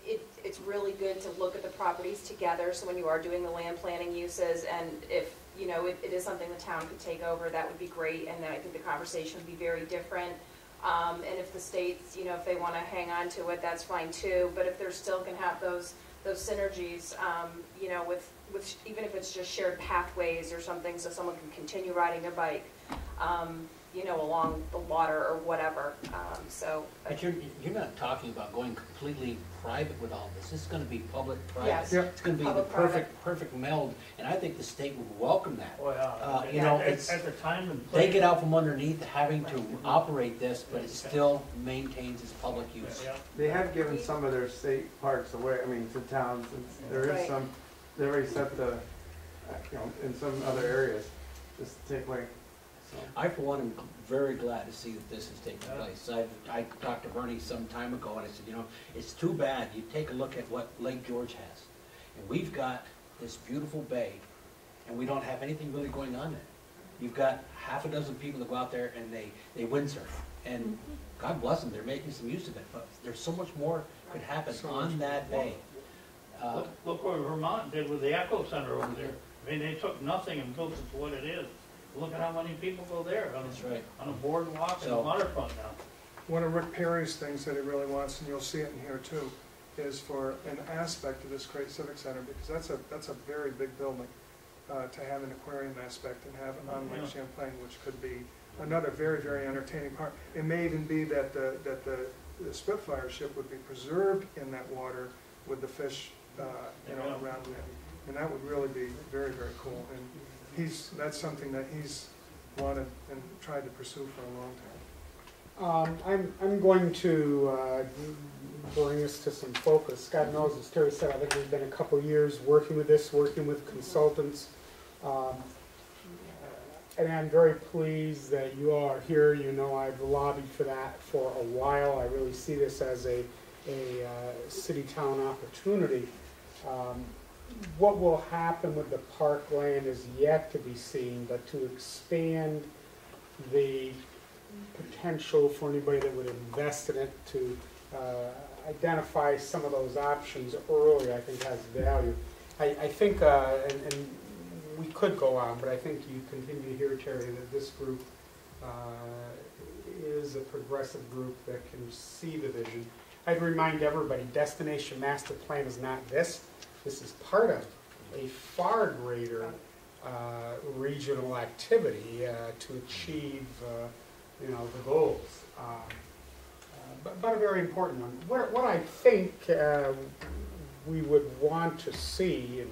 it's really good to look at the properties together, so when you are doing the land planning uses, and if, you know, it is something the town could take over, that would be great, and then I think the conversation would be very different. And if the states, you know, if they want to hang on to it, that's fine too, but if they're still can have those synergies, you know, with even if it's just shared pathways or something, so someone can continue riding their bike, you know, along the water or whatever. So. But you're not talking about going completely private with all this. This is going to be public-private. Yes. Yeah. It's going to be the perfect meld, and I think the state would welcome that. Oh, yeah. You know, At the time and place. they get out from underneath having to operate this, but it still maintains its public use. Yeah. They have given some of their state parks away, I mean, to towns, and there is Right. some, they already set the, you know, in some other areas, just take away, so. I, for one, am very glad to see that this is taking place. I talked to Bernie some time ago, and I said, you know, it's too bad. You take a look at what Lake George has, and we've got this beautiful bay, and we don't have anything really going on there. You've got half a dozen people that go out there and they windsurf, and God bless them, they're making some use of it, but there's so much more could happen on that bay. Look what Vermont did with the Echo Center over there. I mean, they took nothing and built it to what it is. Look at how many people go there That's right. on a boardwalk and a So- waterfront now. One of Rick Perry's things that he really wants, and you'll see it in here too, is for an aspect of this great civic center, because that's a very big building, to have an aquarium aspect and have it on Lake Champlain, which could be another very, very entertaining part. It may even be that the Spitfire ship would be preserved in that water with the fish, you know, around it. And that would really be very, very cool. And that's something that he's wanted and tried to pursue for a long time. I'm going to bring us to some focus. God knows, as Terry said, I think we've been a couple of years working with this, working with consultants. And I'm very pleased that you all are here. You know, I've lobbied for that for a while. I really see this as a city-town opportunity. What will happen with the parkland is yet to be seen, but to expand the potential for anybody that would invest in it to identify some of those options early, I think has value. I think, and we could go on, but I think you continue to hear, Terry, that this group is a progressive group that can see the vision. I'd remind everybody, Destination Master Plan is not this. This is part of a far greater regional activity to achieve, you know, the goals. But a very important one. What I think we would want to see, and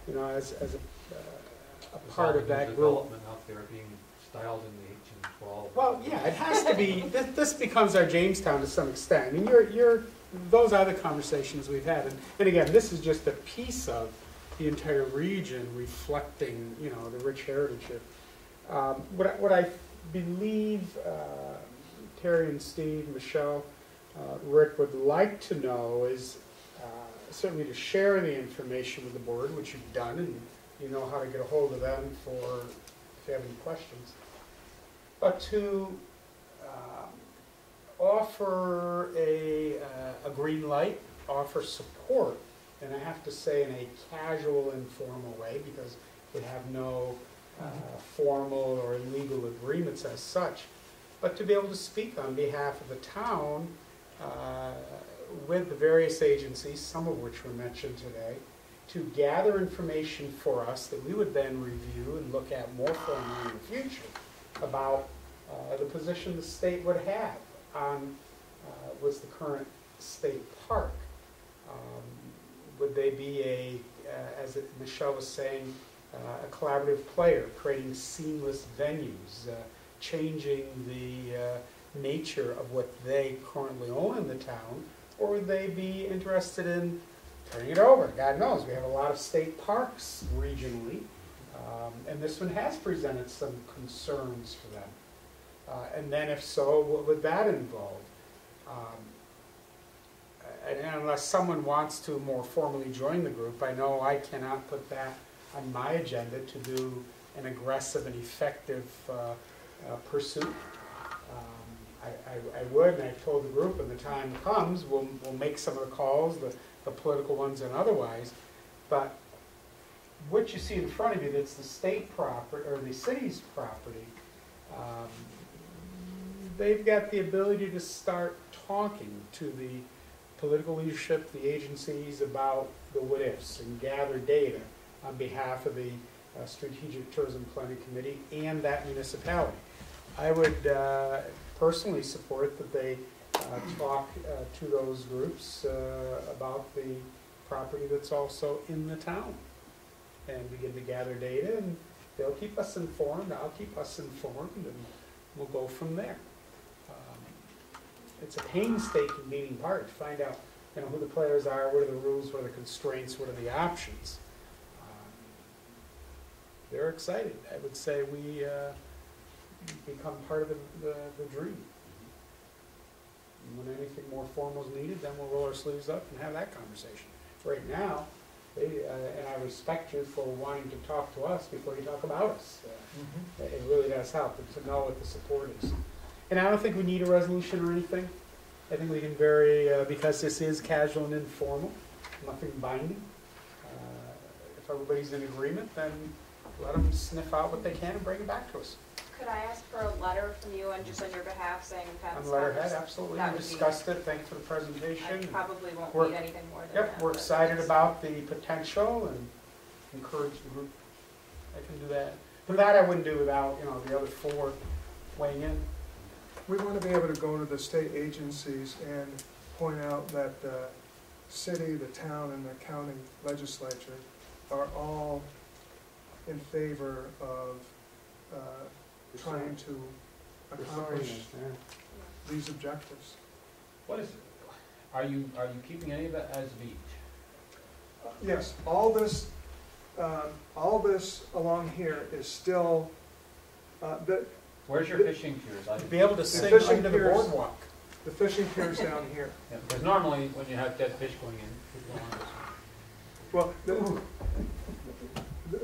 you know, as a part of that group. Development out there being styled in the 1812. Well, yeah, it has to be. This becomes our Jamestown to some extent. I mean, those are the conversations we've had, and again, this is just a piece of the entire region reflecting, you know, the rich heritage here. What I believe Terry and Steve, Michelle, Rick would like to know is certainly to share the information with the board, which you've done, and you know how to get a hold of them if you have any questions. But to offer a green light, offer support, and I have to say in a casual, informal way, because we have no formal or legal agreements as such, but to be able to speak on behalf of the town with the various agencies, some of which were mentioned today, to gather information for us that we would then review and look at more formally in the future about the position the state would have on what's the current state park. Would they be as Michelle was saying, a collaborative player, creating seamless venues, changing the nature of what they currently own in the town, or would they be interested in turning it over? God knows, we have a lot of state parks regionally, and this one has presented some concerns for them. And then if so, what would that involve? And unless someone wants to more formally join the group, I know I cannot put that on my agenda to do an aggressive and effective pursuit. I would, and I've told the group, when the time comes, we'll make some of the calls, the political ones and otherwise, but what you see in front of you, that's the state property, or the city's property, they've got the ability to start talking to the political leadership, the agencies, about the what-ifs, and gather data on behalf of the Strategic Tourism Planning Committee and that municipality. I would personally support that they talk to those groups about the property that's also in the town, and begin to gather data, and they'll keep us informed, I'll keep us informed, and we'll go from there. It's a painstaking meeting part to find out, you know, who the players are, what are the rules, what are the constraints, what are the options. They're excited. I would say we become part of the dream. And when anything more formal is needed, then we'll roll our sleeves up and have that conversation. Right now, and I respect you for wanting to talk to us before you talk about us. It really does help to know what the support is. And I don't think we need a resolution or anything. I think we can because this is casual and informal, nothing binding. If everybody's in agreement, then let them sniff out what they can and bring it back to us. Could I ask for a letter from you and just on your behalf saying we've had On this letterhead, conversation? absolutely. That We would be- discussed it. Thanks for the presentation. I probably won't We're- need anything more than that. Yep, we're but excited it's- about the potential and encourage the group. I can do that. But that I wouldn't do without, you know, the other four weighing in. We want to be able to go to the state agencies and point out that the city, the town, and the county legislature are all in favor of trying to accomplish these objectives. What is it? Are you keeping any of it as beach? Yes, all this along here is still, Where's your fishing piers? To be able to sing fishing under the piers- boardwalk. the fishing piers down here. Yeah, because normally when you have dead fish going in, people don't want this one. Well,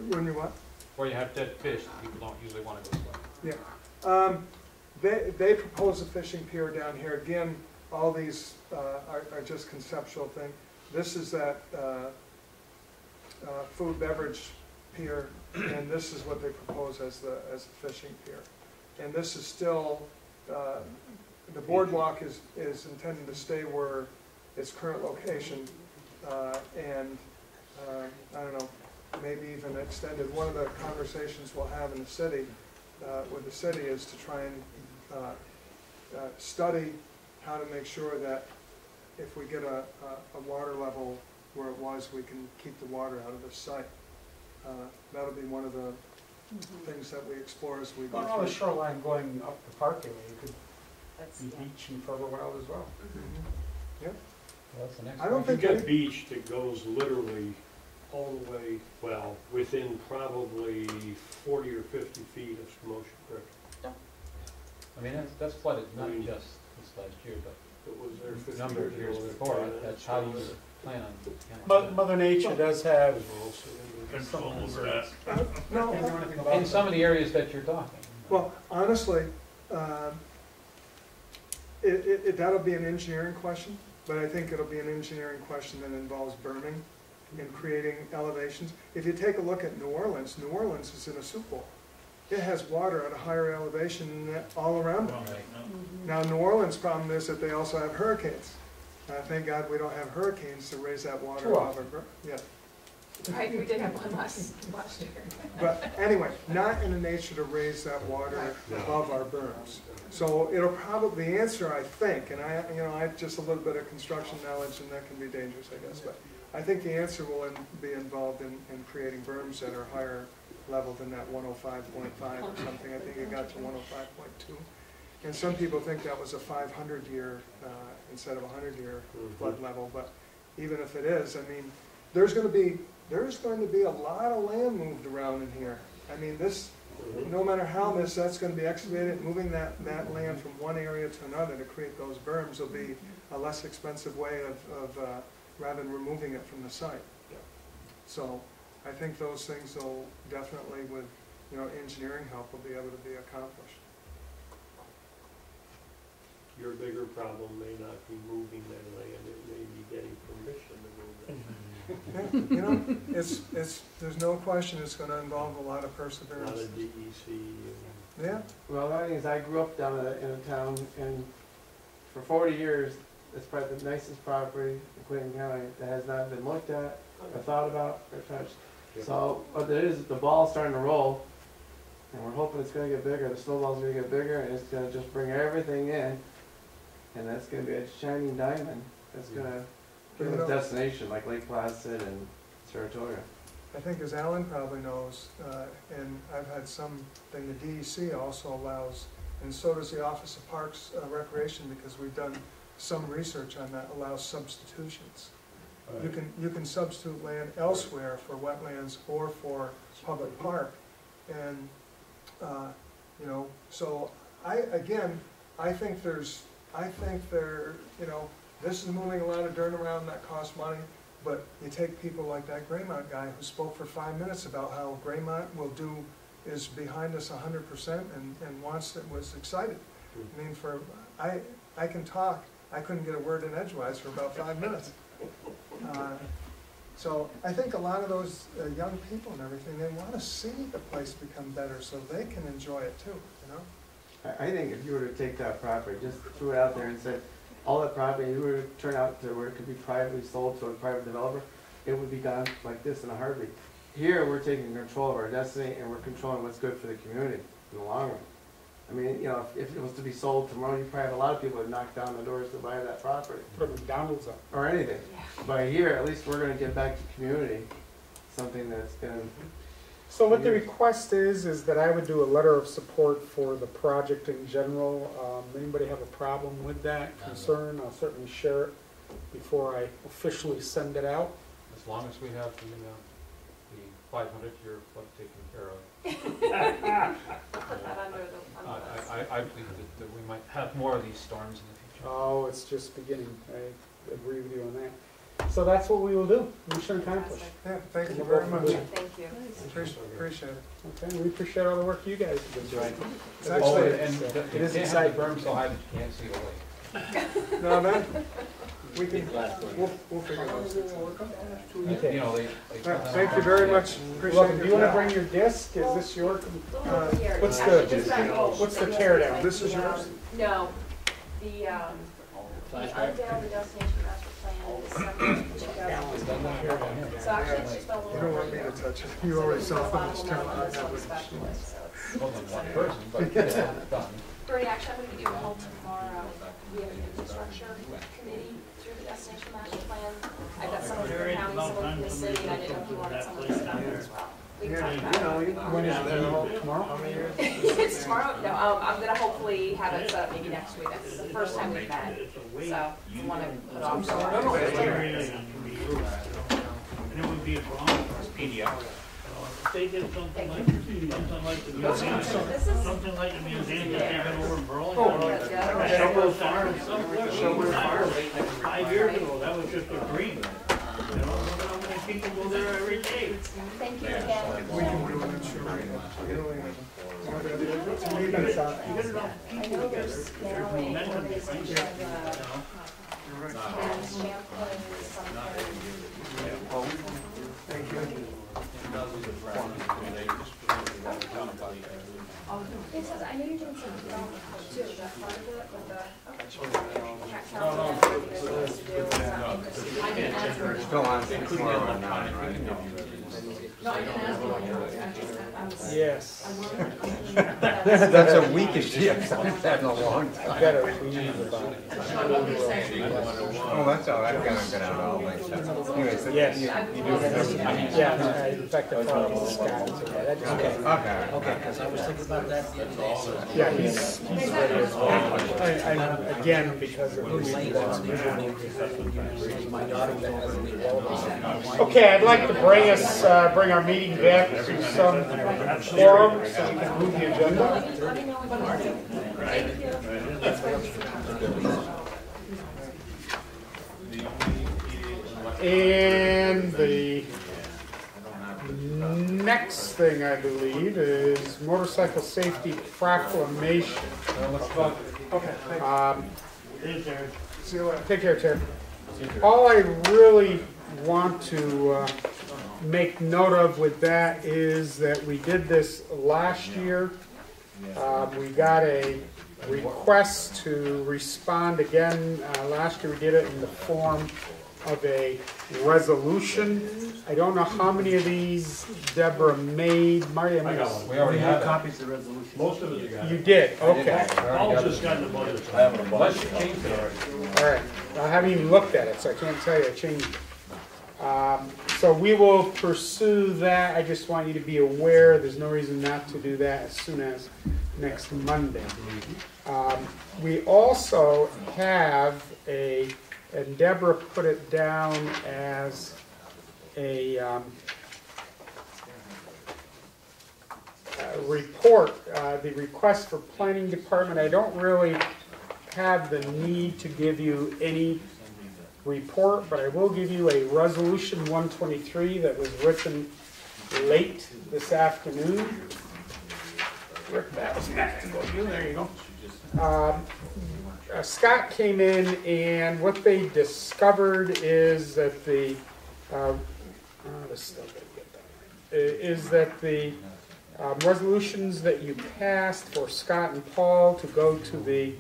when you what? Where you have dead fish, people don't usually want to go this way. Yeah. They propose a fishing pier down here. Again, all these are just conceptual thing. This is that food beverage pier, and this is what they propose as the fishing pier. And this is still, the boardwalk is intended to stay where its current location, and I don't know, maybe even extended. One of the conversations we'll have in the city, with the city, is to try and study how to make sure that if we get a water level where it was, we can keep the water out of the site. That'll be one of the things that we explore as we go Well, on the through. shoreline going up the parkway, you could That's, be yeah. beach and further wild as well. Yep. Well, that's the next I don't one. You think got beach that goes literally all the way, well, within probably 40 or 50 feet of Scotia Creek. I mean, that's flooded, not just this last year, but It was there 50 a number of years ago. before. That's how you plan on. Mother Nature does have Control some over that. No, Can't do anything about In it. some of the areas that you're talking. well, honestly, that'll be an engineering question, but I think it'll be an engineering question that involves berming and creating elevations. If you take a look at New Orleans is in a soup bowl. It has water at a higher elevation than that all around it. Now, New Orleans' problem is that they also have hurricanes. Thank God we don't have hurricanes to raise that water Too above our, yeah. Right, we did have one last year. But anyway, not in the nature to raise that water above our berms. So it'll probably, the answer, I think, and I have just a little bit of construction knowledge, and that can be dangerous, I guess, but I think the answer will be involved in creating berms that are higher level than that 105.5 or something. I think it got to 105.2. And some people think that was a 500-year instead of a 100-year flood level, but even if it is, I mean, there's going to be a lot of land moved around in here. I mean, no matter how that's going to be excavated, moving that land from one area to another to create those berms will be a less expensive way of rather than removing it from the site. So I think those things will definitely, with, you know, engineering help, will be able to be accomplished. Your bigger problem may not be moving that land, it may be getting permission to move it. Yeah, you know, there's no question it's gonna involve a lot of A lot perseverance. of DEC and. Yeah, Well, the thing is, I grew up down in a town, and for 40 years, it's probably the nicest property in Clinton County that has not been looked at, or thought about, or touched. So what it is, the ball's starting to roll, and we're hoping it's gonna get bigger, the snowball's gonna get bigger, and it's gonna just bring everything in, and that's gonna be a shining diamond. That's gonna give us a destination like Lake Placid and Saratoga. I think as Alan probably knows, and I've had something, the DEC also allows, and so does the Office of Parks Recreation, because we've done some research on that, allows substitutions. You can substitute land elsewhere for wetlands or for public park, and you know, so I think you know, this is moving a lot of dirt around that costs money. But you take people like that Graymont guy who spoke for 5 minutes about how Graymont is behind us 100% and was excited. I mean, I can talk. I couldn't get a word in edgewise for about 5 minutes. So I think a lot of those young people and everything, they want to see the place become better so they can enjoy it too, you know? I think if you were to take that property, just threw it out there and said, all that property, you were to turn out to where it could be privately sold to a private developer, it would be gone like this in a heartbeat. Here, we're taking control of our destiny, and we're controlling what's good for the community in the long run. I mean, you know, if it was to be sold tomorrow, you probably have a lot of people that knock down the doors to buy that property. Put McDonald's up. Or anything. Yeah. But here, at least we're gonna give back to the community something that's gonna. So what the request is that I would do a letter of support for the project in general. Anybody have a problem with that, concern? I'll certainly share it before I officially send it out. As long as we have the 500-year flood taken care of. Put that under the. I believe that we might have more of these storms in the future. Oh, it's just beginning. I agree with you on that. So that's what we will do. Mission accomplished. Yeah, thank you very much. Thank you. Appreciate it. Okay, we appreciate all the work you guys have been doing. It's actually, It is exciting. Berm so high that you can't see the lake. no, man, we'll figure those things out. Okay. You know, they Thank you very much. Appreciate Welcome. Do you want to it. bring your disc? Is this your, what's Actually, the, just back home. what's the teardown? This is yours? No, the unveiled the destination master plan December 2021. So actually, it's just a little. You don't want me to touch it. You already saw how much time I It's have on the with it. specialist, so it's. wasn't one person, but it's done. Bernie, actually, I'm going to be doing a whole tomorrow. We have an infrastructure committee through the destination master plan. I've got someone from the county, someone from the city, and I didn't know if you wanted someone to sit on there as well. We can talk about it. When is it, tomorrow? It's tomorrow? No, I'm going to hopefully have it set up maybe next week. This is the first time we've met, so I want to put off. And it would be a problem for us. If they did something like the museum, something like the museum that they had over in Burlington. Shelburne Farm, Shelburne Farm, 5 years ago, that was just a dream. You know, look at how many people go there every day. Thank you again. We can do it, sure. You get it on I people, know you get there's it. now There's a momentum organization behind it, of you know? Cass Champlin, something. Thank you. It says, I know you're doing some development too, is that part of it, with the, okay. Still on tomorrow at 9, right? No, I didn't ask you. Yes. That's a weekish gift. I've had in a long time. I've got a read about it. Oh, that's all. I've got to get out all my stuff. Anyways, Yes. you do have Yeah, in fact, I thought it was Scott. Okay. Okay, because I was thinking about that the other day, so. Yeah, he's ready as well. I again, because of who he was. My daughter that has the Okay, I'd like to bring our meeting back to some forum so we can move the agenda. Let me know when you And the next thing, I believe, is motorcycle safety proclamation. Okay, thank See you later. Take care, Terry. All I really want to make note of with that is that we did this last year. We got a request to respond again. Last year we did it in the form of a resolution. I don't know how many of these Deborah made. Marty, I got one. We already have it. copies of the resolution. Most of it you got. You did, okay. Paul's just got the budget. I have it above. Unless you changed it already. All right, I haven't even looked at it, so I can't tell you I changed it. So we will pursue that. I just want you to be aware, there's no reason not to do that as soon as next Monday. We also have and Deborah put it down as a report, the request for planning department. I don't really have the need to give you any report, but I will give you a resolution 123 that was written late this afternoon. Rick, that was meant to go to you. There you go. Scott came in, and what they discovered is that the resolutions that you passed for Scott and Paul to go to the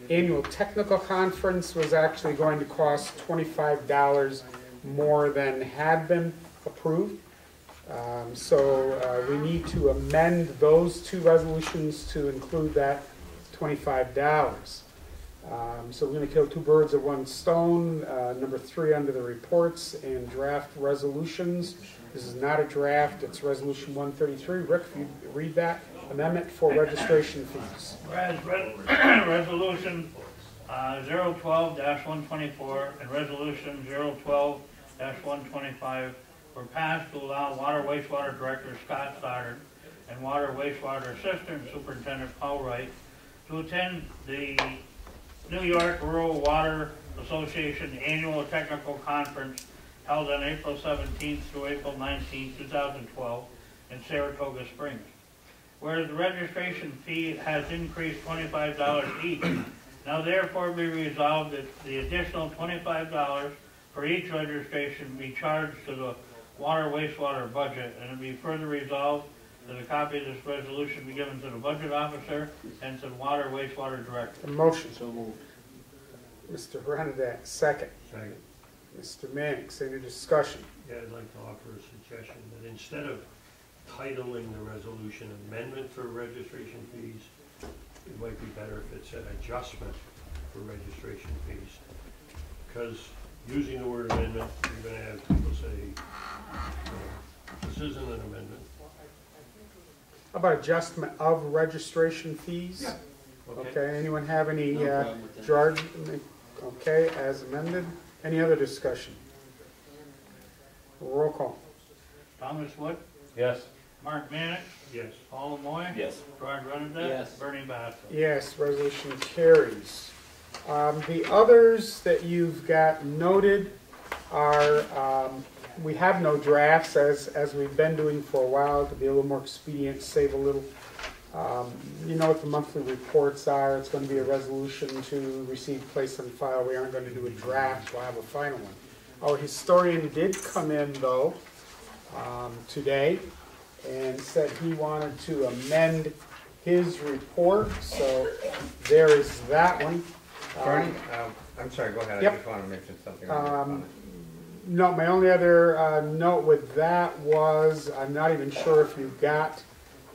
annual technical conference was actually going to cost $25 more than had been approved. So we need to amend those two resolutions to include that $25. So we're going to kill two birds with one stone. Number 3 under the reports and draft resolutions. This is not a draft, it's resolution 133. Rick, if you read that. Amendment for registration fees. Whereas resolution 012-124 and resolution 012-125 were passed to allow Water Wastewater Director Scott Stoddard and Water Wastewater Assistant Superintendent Paul Wright to attend the New York Rural Water Association Annual Technical Conference held on April 17th through April 19th, 2012 in Saratoga Springs. Whereas the registration fee has increased $25 each, now therefore be resolved that the additional $25 for each registration be charged to the water wastewater budget, and it be further resolved that a copy of this resolution be given to the budget officer and to the water wastewater director. A motion. So moved. Mr. Hrenadak, second. Second. Mr. Mannix, any discussion? Yeah, I'd like to offer a suggestion that instead of titling the resolution amendment for registration fees, it might be better if it said adjustment for registration fees. Because using the word amendment, you're going to have people say, this isn't an amendment. How about adjustment of registration fees? Yeah. Okay, anyone have any No problem with that. charge? Okay, as amended. Any other discussion? Roll call. Thomas Wood, Yes. Mark Mannix, Yes. Paul Moy, Yes. Gerard Renadette, Yes. Bernie Bassel. Yes, resolution carries. The others that you've got noted are, we have no drafts as we've been doing for a while to be a little more expedient, save a little. You know what the monthly reports are. It's going to be a resolution to receive, place on file. We aren't going to do a draft. We'll have a final one. Our historian did come in, though, today and said he wanted to amend his report. So there is that one. Bernie, I'm sorry, go ahead. Yep. I just want to mention something. on it. No, my only other note with that was, I'm not even sure if you got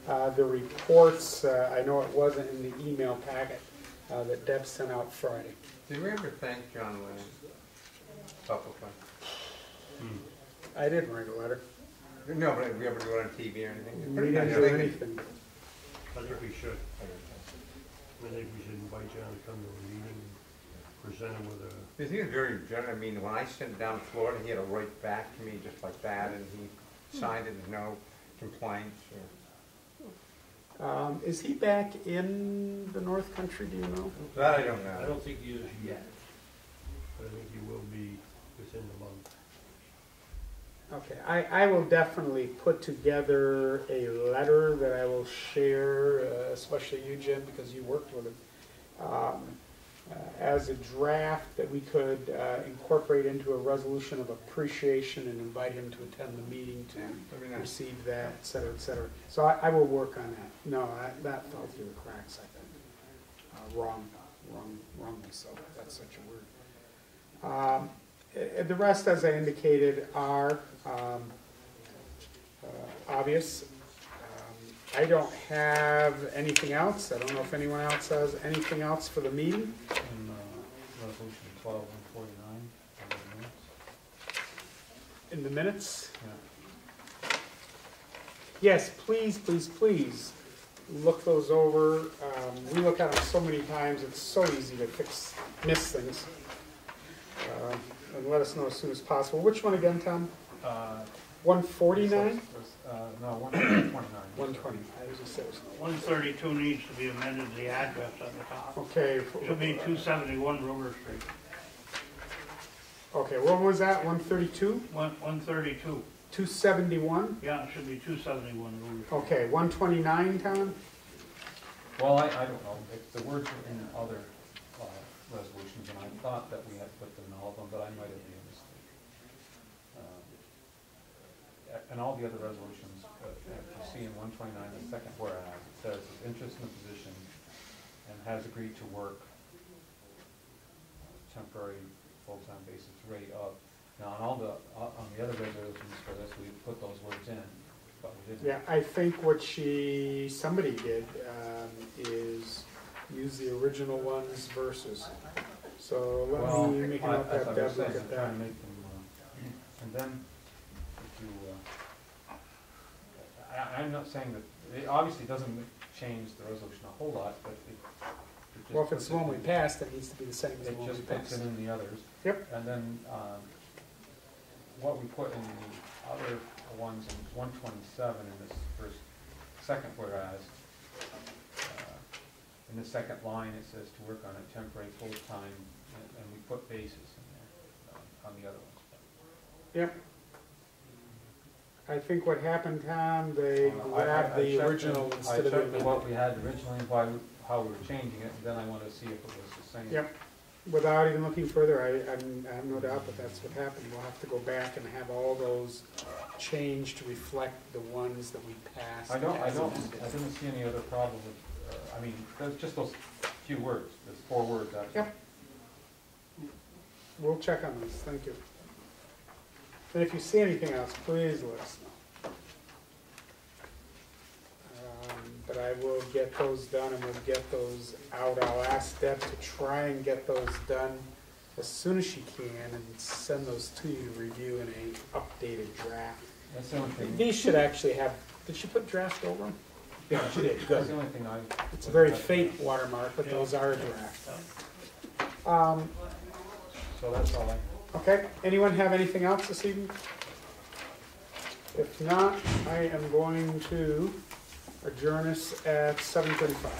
the reports. I know it wasn't in the email packet that Deb sent out Friday. Did we ever thank John Williams publicly? I didn't write a letter. No, but did we ever do it on TV or anything? It's We pretty didn't nice. do anything. I think we should. I think we should invite John to come to a meeting and present him with a. Because he was very generous. I mean, when I sent it down to Florida, he had to write back to me just like that, and he signed it with no complaints. Is he back in the North Country, do you know? That I don't I know. don't think he is yet, but I think he will be within the month. Okay, I will definitely put together a letter that I will share, especially you, Jim, because you worked with it, as a draft that we could incorporate into a resolution of appreciation and invite him to attend the meeting to receive that, et cetera, et cetera. So I will work on that. No, that fell through the cracks, I think. Wrongly so, if that's such a word. The rest, as I indicated, are obvious. I don't have anything else. I don't know if anyone else has anything else for the meeting. In resolution 12-149, In the minutes? yeah. Yes, please, please, please look those over. We look at them so many times, it's so easy to miss things. And let us know as soon as possible. Which one again, Tom? 149? No, 129. 120. I was just saying. 132 needs to be amended, the address on the top. Okay. Should be 271 River Street. Okay, what was that? 132? 132. 271? Yeah, it should be 271 River Street. Okay, 129, Tom? Well, I don't know, the words were in other resolutions, and I thought that we had put them in all of them, but I might have made a mistake. And all the other resolutions, if you see in 129, the second whereas, it says his interest in the position and has agreed to work temporary, full-time basis rate of. Now, on the other resolutions for this, we put those words in, but we didn't. Yeah, I think what somebody did is use the original ones versus. So let me make a note that Deb look at that. Make them, and then, if you, I'm not saying that, it obviously doesn't change the resolution a whole lot, but it just. Well, if it's the one we passed, it needs to be the same as the It one we just puts passed. it in the others. Yep. And then, what we put in the other ones in 127 in this second whereas, in the second line it says to work on a temporary full-time, and we put basis in there on the other ones. Yep. I think what happened, Tom, they grabbed I the checked original the- instead of I checked the what we had originally, how we were changing it, and then I wanted to see if it was the same. Yep. Without even looking further, I have no doubt that that's what happened. We'll have to go back and have all those changed to reflect the ones that we passed. I didn't see any other problem with, I mean, there's just those few words, there's 4 words actually. Yep. We'll check on those, thank you. And if you see anything else, please let us know. But I will get those done and we'll get those out. I'll ask Deb to try and get those done as soon as she can and send those to you to review in a updated draft. That's the only thing. These should actually have, did she put draft over them? Yeah, she did, That's good. the only thing I. It's a very faint watermark, but those are draft. So that's all I. Okay, anyone have anything else this evening? If not, I am going to adjourn us at 7:35.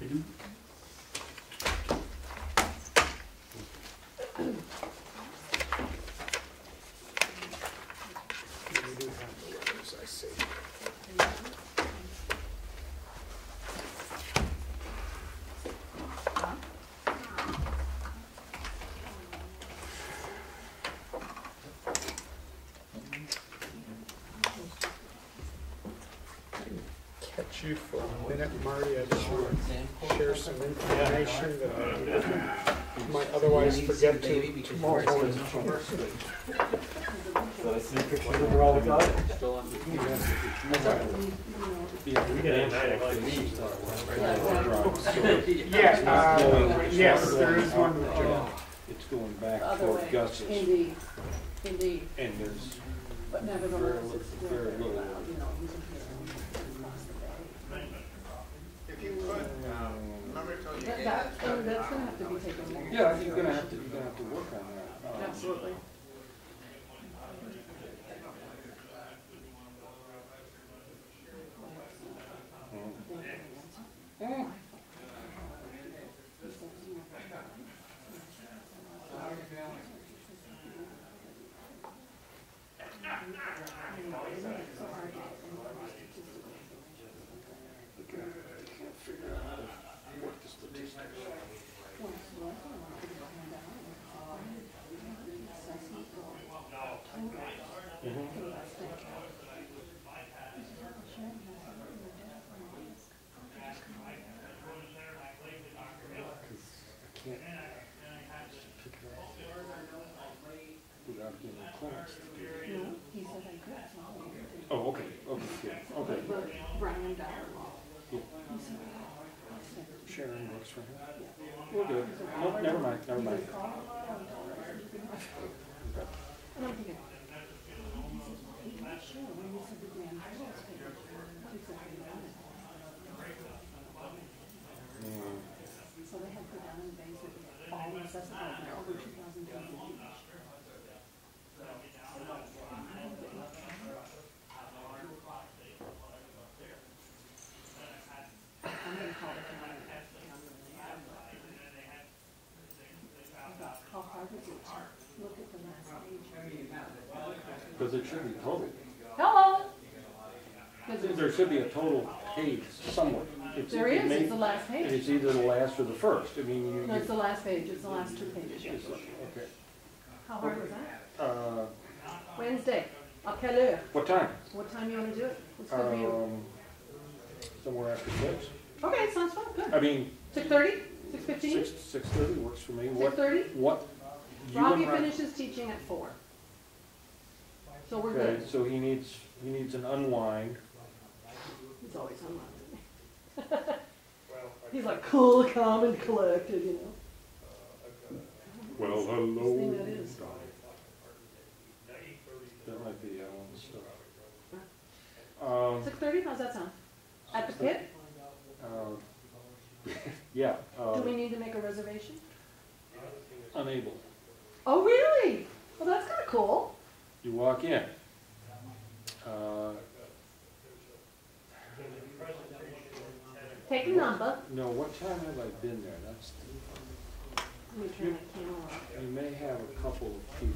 We do have the letters, I see. Catch you for a minute, Marty. I just want to share some information that I might otherwise forget to tomorrow morning. Yes, there is one. It's going back Other toward way. Gus's, Indeed, indeed, and there's but nevertheless, it's still, very little. you know, he's across the bay. If you could, remember till you That's gonna have to be taken into Yeah, you're gonna have consideration. to work on that. Absolutely. without giving clinics. No, he said I could, so I'll leave it. Oh, okay, okay, good, okay. But Brian Dyer, Yeah. he said, I said, Sharon works for him. yeah. We're good. No, never mind, never mind. He said, call him, tell her I said, you can have it. Okay. And I'm thinking, he says, I'm not sure, when you said the grand total page, that's exactly what it is. Mm. So they had put down in the base that all accessible, they're over 2,000 people each. I'm gonna call the county. About how hard is it to look at the last page? Because it should be total. Hello? There should be a total page somewhere. There is, it's the last And page. it's either the last or the first. I mean, you. No, it's the last page, it's the last 2 pages. Okay. How hard was that? Wednesday, à quelle heure? What time? What time you wanna do it? What's good for you? Somewhere after 6. Okay, sounds fun, good. I mean, 6:30? 6:15? 6:30 works for me. 6:30? What? you Robbie and Ron- finishes teaching at 4. So we're Okay, good. so he needs an unwind. He's always on my He's like cool, calm, and collected, you know. Well, This hello. thing that is. That might be Alan's stuff. 6:30, how's that sound? At the pit? Yeah. Do we need to make a reservation? Unable. Oh, really? Well, that's kind of cool. You walk in. Take a number. No, what time have I been there? That's, Let me turn that camera on. you may have a couple of people